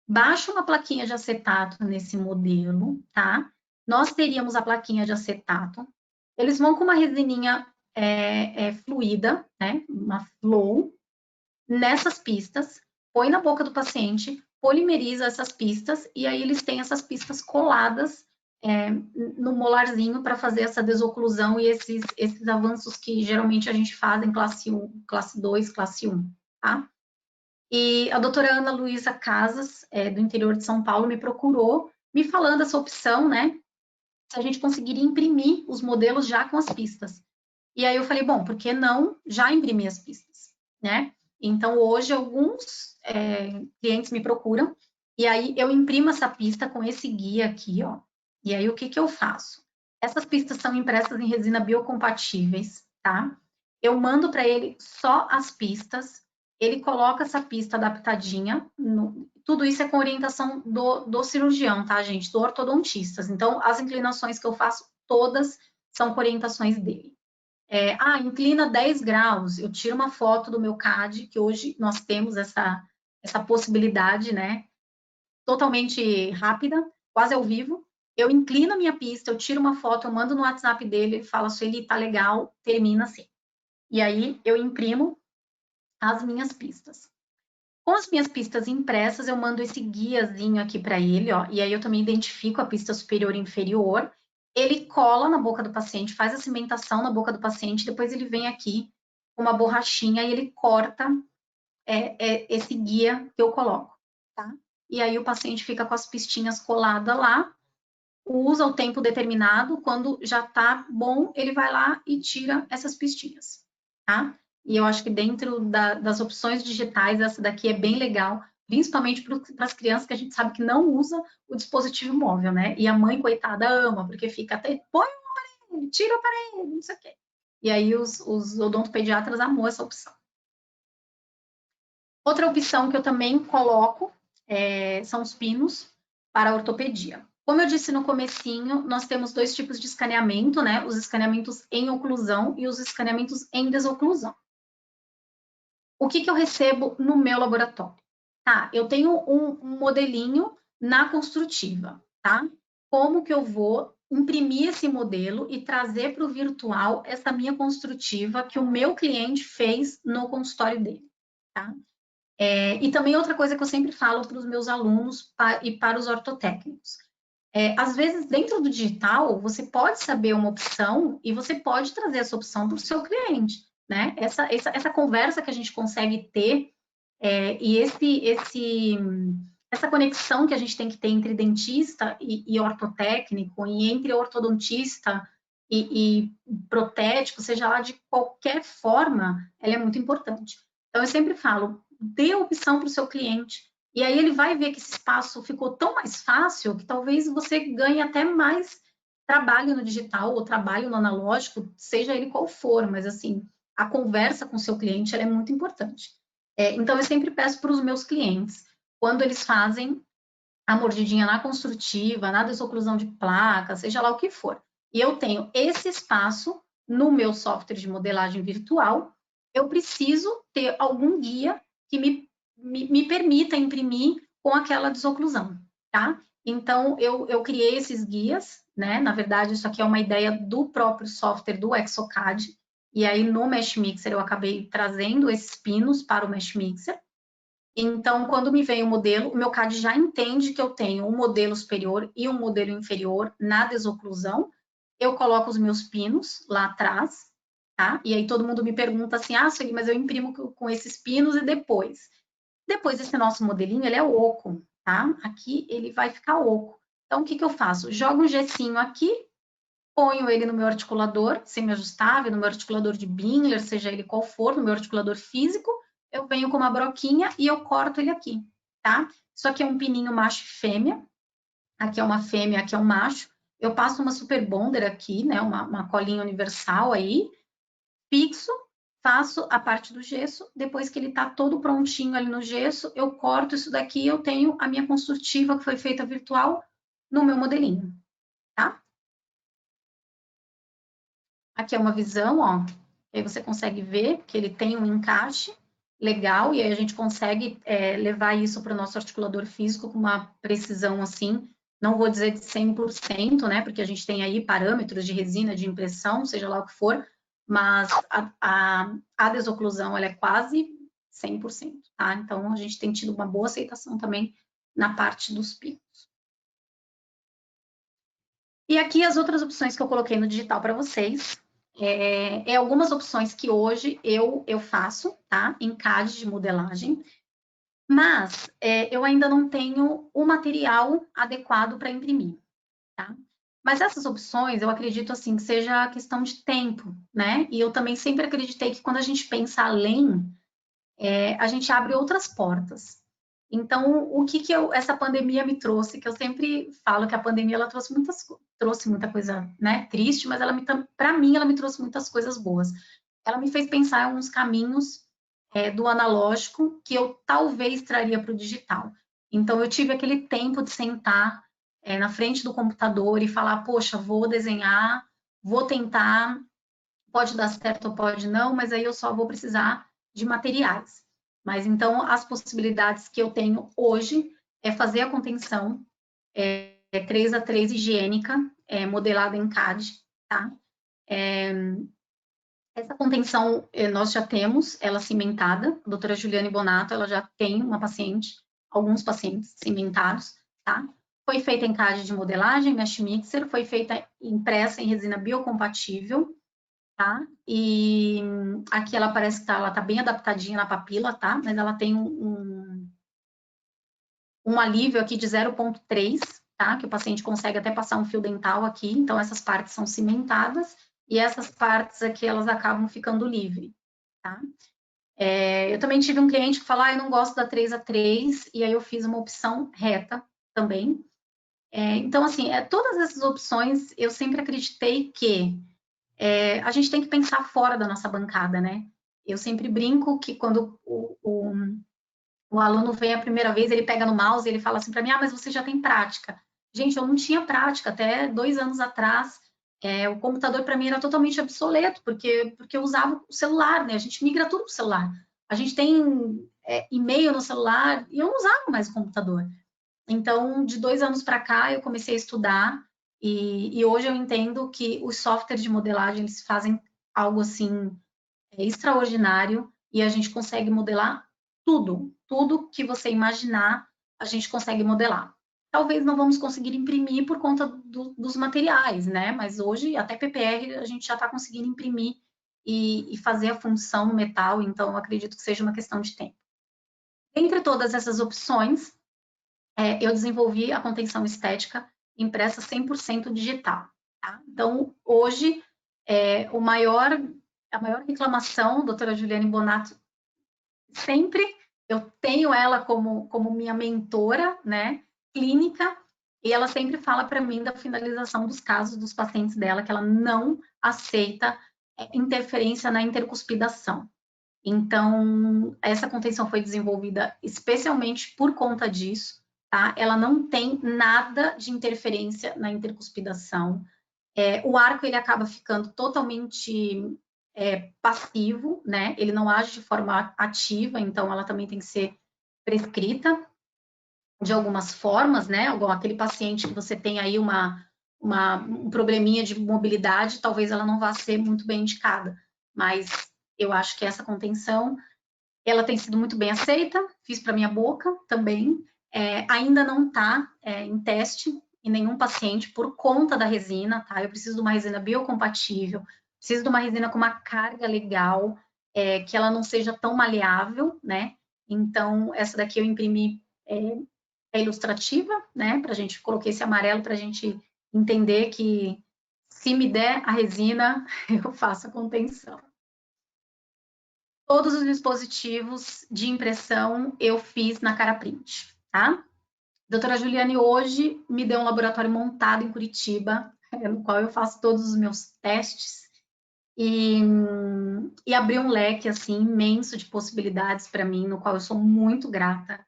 baixa uma plaquinha de acetato nesse modelo, tá? Nós teríamos a plaquinha de acetato. Eles vão com uma resininha fluida, né? Uma flow, nessas pistas, põe na boca do paciente, polimeriza essas pistas, e aí eles têm essas pistas coladas no molarzinho para fazer essa desoclusão e esses avanços que geralmente a gente faz em classe 1, classe 2, classe 1, tá? E a doutora Ana Luísa Casas, do interior de São Paulo, me procurou, me falando essa opção, né? Se a gente conseguiria imprimir os modelos já com as pistas. E aí eu falei, bom, por que não já imprimir as pistas, né? Então, hoje, alguns clientes me procuram, e aí eu imprimo essa pista com esse guia aqui, ó. E aí, o que que eu faço? Essas pistas são impressas em resina biocompatíveis, tá? Eu mando para ele só as pistas, ele coloca essa pista adaptadinha, tudo isso é com orientação do cirurgião, tá, gente? Do ortodontistas. Então, as inclinações que eu faço, todas são com orientações dele. Inclina 10 graus, eu tiro uma foto do meu CAD, que hoje nós temos essa possibilidade, né? Totalmente rápida, quase ao vivo. Eu inclino a minha pista, eu tiro uma foto, eu mando no WhatsApp dele, ele fala se ele tá legal, termina assim. E aí eu imprimo as minhas pistas. Com as minhas pistas impressas, eu mando esse guiazinho aqui para ele, ó, e aí eu também identifico a pista superior e inferior. Ele cola na boca do paciente, faz a cimentação na boca do paciente, depois ele vem aqui com uma borrachinha e ele corta esse guia que eu coloco, tá? E aí o paciente fica com as pistinhas coladas lá, usa o tempo determinado, quando já tá bom, ele vai lá e tira essas pistinhas, tá? E eu acho que dentro das opções digitais, essa daqui é bem legal, principalmente para as crianças que a gente sabe que não usa o dispositivo móvel, né? E a mãe, coitada, ama, porque fica até, põe o aparelho, tira o aparelho, não sei o quê. E aí os odontopediatras amou essa opção. Outra opção que eu também coloco são os pinos para a ortopedia. Como eu disse no comecinho, nós temos dois tipos de escaneamento, né? Os escaneamentos em oclusão e os escaneamentos em desoclusão. O que eu recebo no meu laboratório? Tá, eu tenho um modelinho na construtiva, tá? Como que eu vou imprimir esse modelo e trazer para o virtual essa minha construtiva que o meu cliente fez no consultório dele, tá? E também outra coisa que eu sempre falo para os meus alunos e para os ortotécnicos. Às vezes, dentro do digital, você pode saber uma opção e você pode trazer essa opção para o seu cliente, né? Essa conversa que a gente consegue ter e essa conexão que a gente tem que ter entre dentista e ortotécnico, e entre ortodontista e protético, seja lá de qualquer forma, ela é muito importante. Então, eu sempre falo, dê opção para o seu cliente. E aí ele vai ver que esse espaço ficou tão mais fácil que talvez você ganhe até mais trabalho no digital ou trabalho no analógico, seja ele qual for, mas assim, a conversa com o seu cliente ela é muito importante. Então, eu sempre peço para os meus clientes, quando eles fazem a mordidinha na construtiva, na desoclusão de placa, seja lá o que for, e eu tenho esse espaço no meu software de modelagem virtual, eu preciso ter algum guia que me permita imprimir com aquela desoclusão, tá? Então, eu criei esses guias, né? Na verdade, isso aqui é uma ideia do próprio software do Exocad, e aí no Mesh Mixer eu acabei trazendo esses pinos para o Mesh Mixer. Então, quando me vem o modelo, o meu CAD já entende que eu tenho um modelo superior e um modelo inferior na desoclusão. Eu coloco os meus pinos lá atrás, tá? E aí todo mundo me pergunta assim, Sueli, mas eu imprimo com esses pinos e depois? Depois esse nosso modelinho, ele é oco, tá? Aqui ele vai ficar oco. Então, o que eu faço? Jogo um gessinho aqui, ponho ele no meu articulador semi-ajustável, no meu articulador de Bingler, seja ele qual for, no meu articulador físico, eu venho com uma broquinha e eu corto ele aqui, tá? Isso aqui é um pininho macho e fêmea, aqui é uma fêmea, aqui é um macho. Eu passo uma super bonder aqui, né, uma colinha universal aí, fixo, faço a parte do gesso, depois que ele está todo prontinho ali no gesso, eu corto isso daqui e eu tenho a minha construtiva que foi feita virtual no meu modelinho, tá? Aqui é uma visão, ó, aí você consegue ver que ele tem um encaixe legal, e aí a gente consegue levar isso para o nosso articulador físico com uma precisão assim, não vou dizer de 100%, né, porque a gente tem aí parâmetros de resina, de impressão, seja lá o que for, mas a desoclusão, ela é quase 100%, tá? Então, a gente tem tido uma boa aceitação também na parte dos picos. E aqui as outras opções que eu coloquei no digital para vocês, algumas opções que hoje eu faço, tá? Em CAD de modelagem, mas eu ainda não tenho o material adequado para imprimir, tá? Mas essas opções, eu acredito assim que seja questão de tempo, né? E eu também sempre acreditei que quando a gente pensa além, a gente abre outras portas. Então, o que essa pandemia me trouxe, que eu sempre falo que a pandemia ela trouxe muita coisa, né, triste, mas para mim ela me trouxe muitas coisas boas. Ela me fez pensar em uns caminhos do analógico que eu talvez traria para o digital. Então, eu tive aquele tempo de sentar na frente do computador e falar, poxa, vou desenhar, vou tentar, pode dar certo ou pode não, mas aí eu só vou precisar de materiais. Mas então, as possibilidades que eu tenho hoje é fazer a contenção 3x3 higiênica, modelada em CAD, tá? Essa contenção nós já temos, ela cimentada, a doutora Juliane Bonato, ela já tem uma paciente, alguns pacientes cimentados, tá? Foi feita em CAD de modelagem, Mesh Mixer, foi feita impressa em resina biocompatível, tá? E aqui ela parece que ela tá bem adaptadinha na papila, tá? Mas ela tem um alívio aqui de 0,3, tá? Que o paciente consegue até passar um fio dental aqui, então essas partes são cimentadas e essas partes aqui elas acabam ficando livre, tá? Eu também tive um cliente que falou, eu não gosto da 3x3, e aí eu fiz uma opção reta também. Então, assim, todas essas opções, eu sempre acreditei que a gente tem que pensar fora da nossa bancada, né? Eu sempre brinco que quando o aluno vem a primeira vez, ele pega no mouse e ele fala assim para mim, mas você já tem prática. Gente, eu não tinha prática, até 2 anos atrás, o computador para mim era totalmente obsoleto, porque eu usava o celular, né? A gente migra tudo para o celular. A gente tem e-mail no celular e eu não usava mais o computador. Então, de 2 anos para cá, eu comecei a estudar e hoje eu entendo que os softwares de modelagem eles fazem algo assim extraordinário e a gente consegue modelar tudo, tudo que você imaginar, a gente consegue modelar. Talvez não vamos conseguir imprimir por conta dos materiais, né? Mas hoje até PPR a gente já está conseguindo imprimir e fazer a função no metal, então eu acredito que seja uma questão de tempo. Entre todas essas opções, eu desenvolvi a contenção estética impressa 100% digital. Tá? Então, hoje, a maior reclamação, doutora Juliane Bonato, sempre eu tenho ela como minha mentora, né, clínica, e ela sempre fala para mim da finalização dos casos dos pacientes dela, que ela não aceita interferência na intercuspidação. Então, essa contenção foi desenvolvida especialmente por conta disso, tá? Ela não tem nada de interferência na intercuspidação. O arco, ele acaba ficando totalmente passivo, né? Ele não age de forma ativa, então ela também tem que ser prescrita de algumas formas, né? Aquele paciente que você tem aí um probleminha de mobilidade, talvez ela não vá ser muito bem indicada, mas eu acho que essa contenção, ela tem sido muito bem aceita, fiz para minha boca também, ainda não está em teste em nenhum paciente por conta da resina, tá? Eu preciso de uma resina biocompatível, preciso de uma resina com uma carga legal, que ela não seja tão maleável, né? Então, essa daqui eu imprimi ilustrativa, né? Para a gente, coloquei esse amarelo para a gente entender que se me der a resina, eu faço a contenção. Todos os dispositivos de impressão eu fiz na Caraprint, tá? Doutora Juliane hoje me deu um laboratório montado em Curitiba, no qual eu faço todos os meus testes e abriu um leque assim imenso de possibilidades para mim, no qual eu sou muito grata.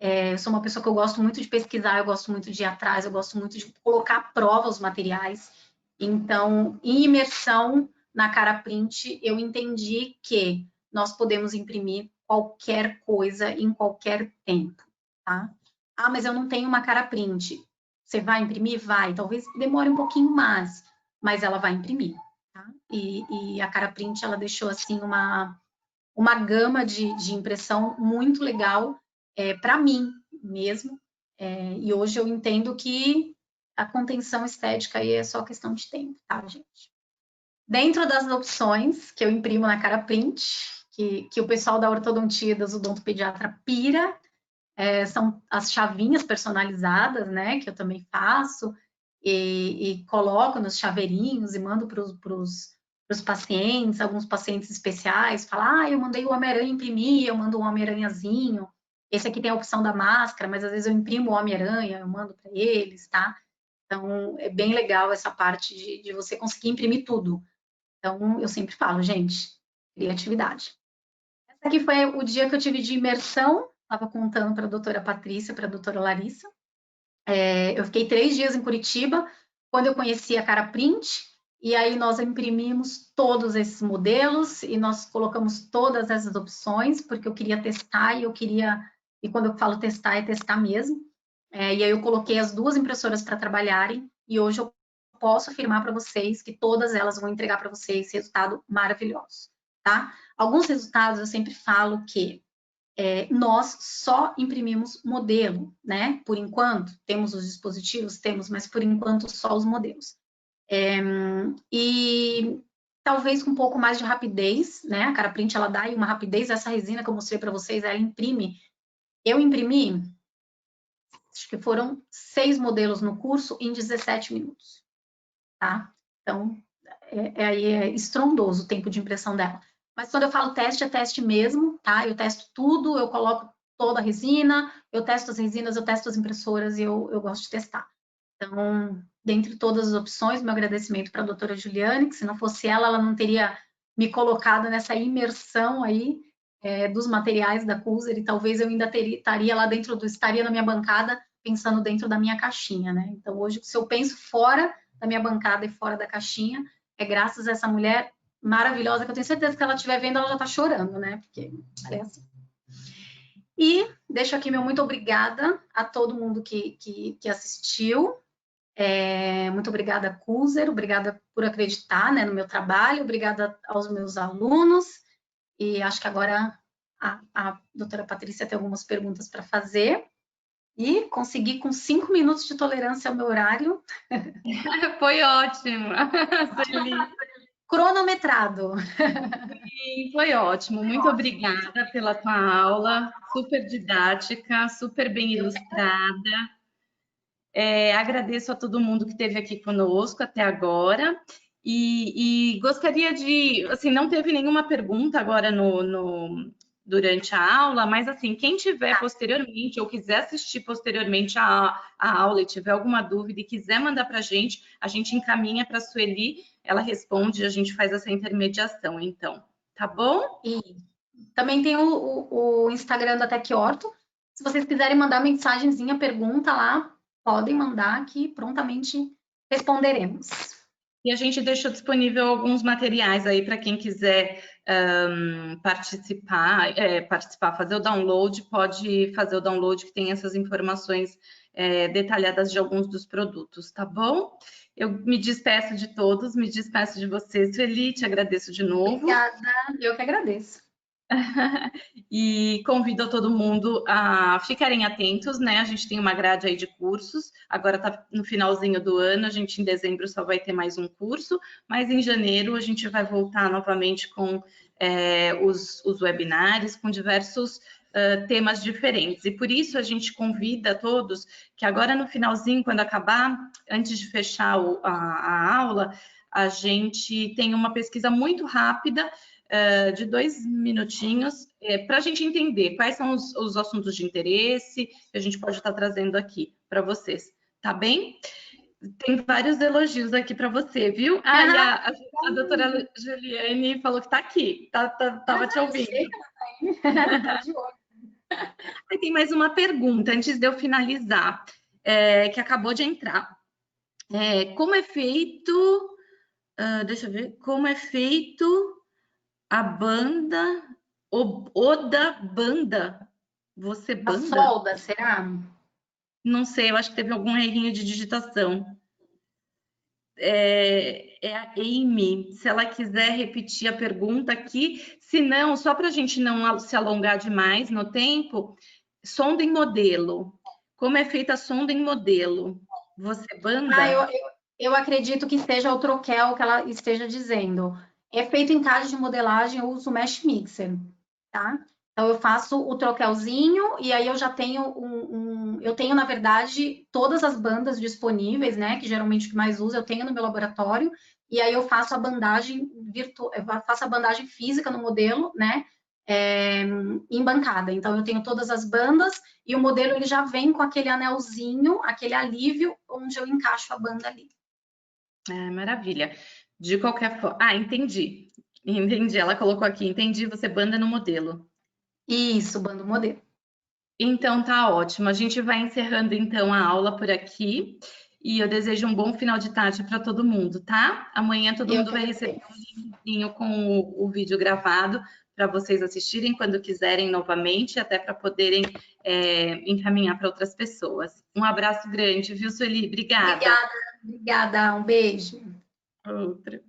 Eu sou uma pessoa que eu gosto muito de pesquisar, eu gosto muito de ir atrás, eu gosto muito de colocar à prova os materiais. Então, em imersão na Caraprint, eu entendi que nós podemos imprimir qualquer coisa em qualquer tempo, tá? Ah, mas eu não tenho uma Caraprint. Você vai imprimir? Vai. Talvez demore um pouquinho mais, mas ela vai imprimir, tá? E a Caraprint, ela deixou, assim, uma gama de impressão muito legal para mim mesmo. E hoje eu entendo que a contenção estética aí é só questão de tempo, tá, gente? Dentro das opções que eu imprimo na Caraprint, que o pessoal da ortodontia, das odontopediatra pira, são as chavinhas personalizadas, né, que eu também faço, e coloco nos chaveirinhos e mando para os pacientes, alguns pacientes especiais, falam, eu mandei o Homem-Aranha imprimir, eu mando um Homem-Aranhazinho, esse aqui tem a opção da máscara, mas às vezes eu imprimo o Homem-Aranha, eu mando para eles, tá? Então, é bem legal essa parte de você conseguir imprimir tudo. Então, eu sempre falo, gente, criatividade. Esse aqui foi o dia que eu tive de imersão, estava contando para a doutora Patrícia, para a doutora Larissa. Eu fiquei 3 dias em Curitiba, quando eu conheci a Caraprint, e aí nós imprimimos todos esses modelos e nós colocamos todas essas opções, porque eu queria testar e quando eu falo testar, é testar mesmo. E aí eu coloquei as 2 impressoras para trabalharem, e hoje eu posso afirmar para vocês que todas elas vão entregar para vocês resultado maravilhoso, tá? Alguns resultados eu sempre falo que nós só imprimimos modelo, né? Por enquanto, temos os dispositivos, temos, mas por enquanto só os modelos. E talvez com um pouco mais de rapidez, né? A Caraprint, ela dá aí uma rapidez, essa resina que eu mostrei para vocês, ela imprime. Eu imprimi, acho que foram 6 modelos no curso em 17 minutos, tá? Então, aí é estrondoso o tempo de impressão dela. Mas quando eu falo teste, é teste mesmo, tá? Eu testo tudo, eu coloco toda a resina, eu testo as resinas, eu testo as impressoras e eu gosto de testar. Então, dentre todas as opções, meu agradecimento para a doutora Juliane, que se não fosse ela, ela não teria me colocado nessa imersão aí dos materiais da Cuser e talvez eu ainda estaria lá dentro estaria na minha bancada pensando dentro da minha caixinha, né? Então, hoje, se eu penso fora da minha bancada e fora da caixinha, é graças a essa mulher maravilhosa, que eu tenho certeza que se ela estiver vendo, ela já está chorando, né? Porque ela é assim. E deixo aqui meu muito obrigada a todo mundo que assistiu. Muito obrigada, Cuser, obrigada por acreditar, né, no meu trabalho, obrigada aos meus alunos. E acho que agora a doutora Patrícia tem algumas perguntas para fazer. E consegui com 5 minutos de tolerância ao meu horário. Foi ótimo, Cronometrado. Sim, foi ótimo. Muito obrigada pela tua aula, super didática, super bem ilustrada. Agradeço a todo mundo que esteve aqui conosco até agora. E gostaria de, assim, não teve nenhuma pergunta agora durante a aula, mas assim, quem tiver posteriormente ou quiser assistir posteriormente a aula e tiver alguma dúvida e quiser mandar para a gente encaminha para a Sueli, ela responde e a gente faz essa intermediação, então. Tá bom? E também tem o Instagram da Tec Orto. Se vocês quiserem mandar mensagenzinha, pergunta lá, podem mandar que prontamente responderemos. E a gente deixou disponível alguns materiais aí para quem quiser participar, fazer o download, pode fazer o download que tem essas informações detalhadas de alguns dos produtos, tá bom? Eu me despeço de todos, me despeço de você, Sueli, te agradeço de novo. Obrigada, eu que agradeço. E convido a todo mundo a ficarem atentos, né? A gente tem uma grade aí de cursos, agora está no finalzinho do ano, a gente em dezembro só vai ter mais um curso, mas em janeiro a gente vai voltar novamente com os webinários, com diversos temas diferentes. E por isso a gente convida todos que agora no finalzinho, quando acabar, antes de fechar a aula, a gente tem uma pesquisa muito rápida de 2 minutinhos, para a gente entender quais são os assuntos de interesse que a gente pode estar trazendo aqui para vocês, tá bem? Tem vários elogios aqui para você, viu? Ah, e a doutora Juliane falou que está aqui, estava te ouvindo. Eu sei que ela tá de olho. Aí tem mais uma pergunta, antes de eu finalizar, que acabou de entrar. Como é feito... deixa eu ver. Como é feito a banda... O da banda? Você A banda? solda, será? Não sei, eu acho que teve algum errinho de digitação. É a Amy, se ela quiser repetir a pergunta aqui, se não, só para a gente não se alongar demais no tempo, sonda em modelo. Como é feita a sonda em modelo? Você banda? Eu acredito que seja o troquel que ela esteja dizendo. É feito em caso de modelagem, eu uso o Mesh Mixer, tá? Então, eu faço o troquelzinho e aí eu já tenho eu tenho, na verdade, todas as bandas disponíveis, né? Que geralmente o que mais uso eu tenho no meu laboratório. E aí eu faço a bandagem virtual, eu faço a bandagem física no modelo, né? Em bancada. Então, eu tenho todas as bandas e o modelo ele já vem com aquele anelzinho, aquele alívio, onde eu encaixo a banda ali. Maravilha. De qualquer forma... Ah, entendi. Entendi, ela colocou aqui, entendi, você banda no modelo. Isso, bando modelo. Então tá ótimo. A gente vai encerrando então a aula por aqui e eu desejo um bom final de tarde para todo mundo, tá? Amanhã todo Eu mundo que vai receber agradeço. um linkzinho com o vídeo gravado para vocês assistirem quando quiserem novamente, até para poderem encaminhar para outras pessoas. Um abraço grande, viu, Sueli? Obrigada. Obrigada, um beijo. Outra.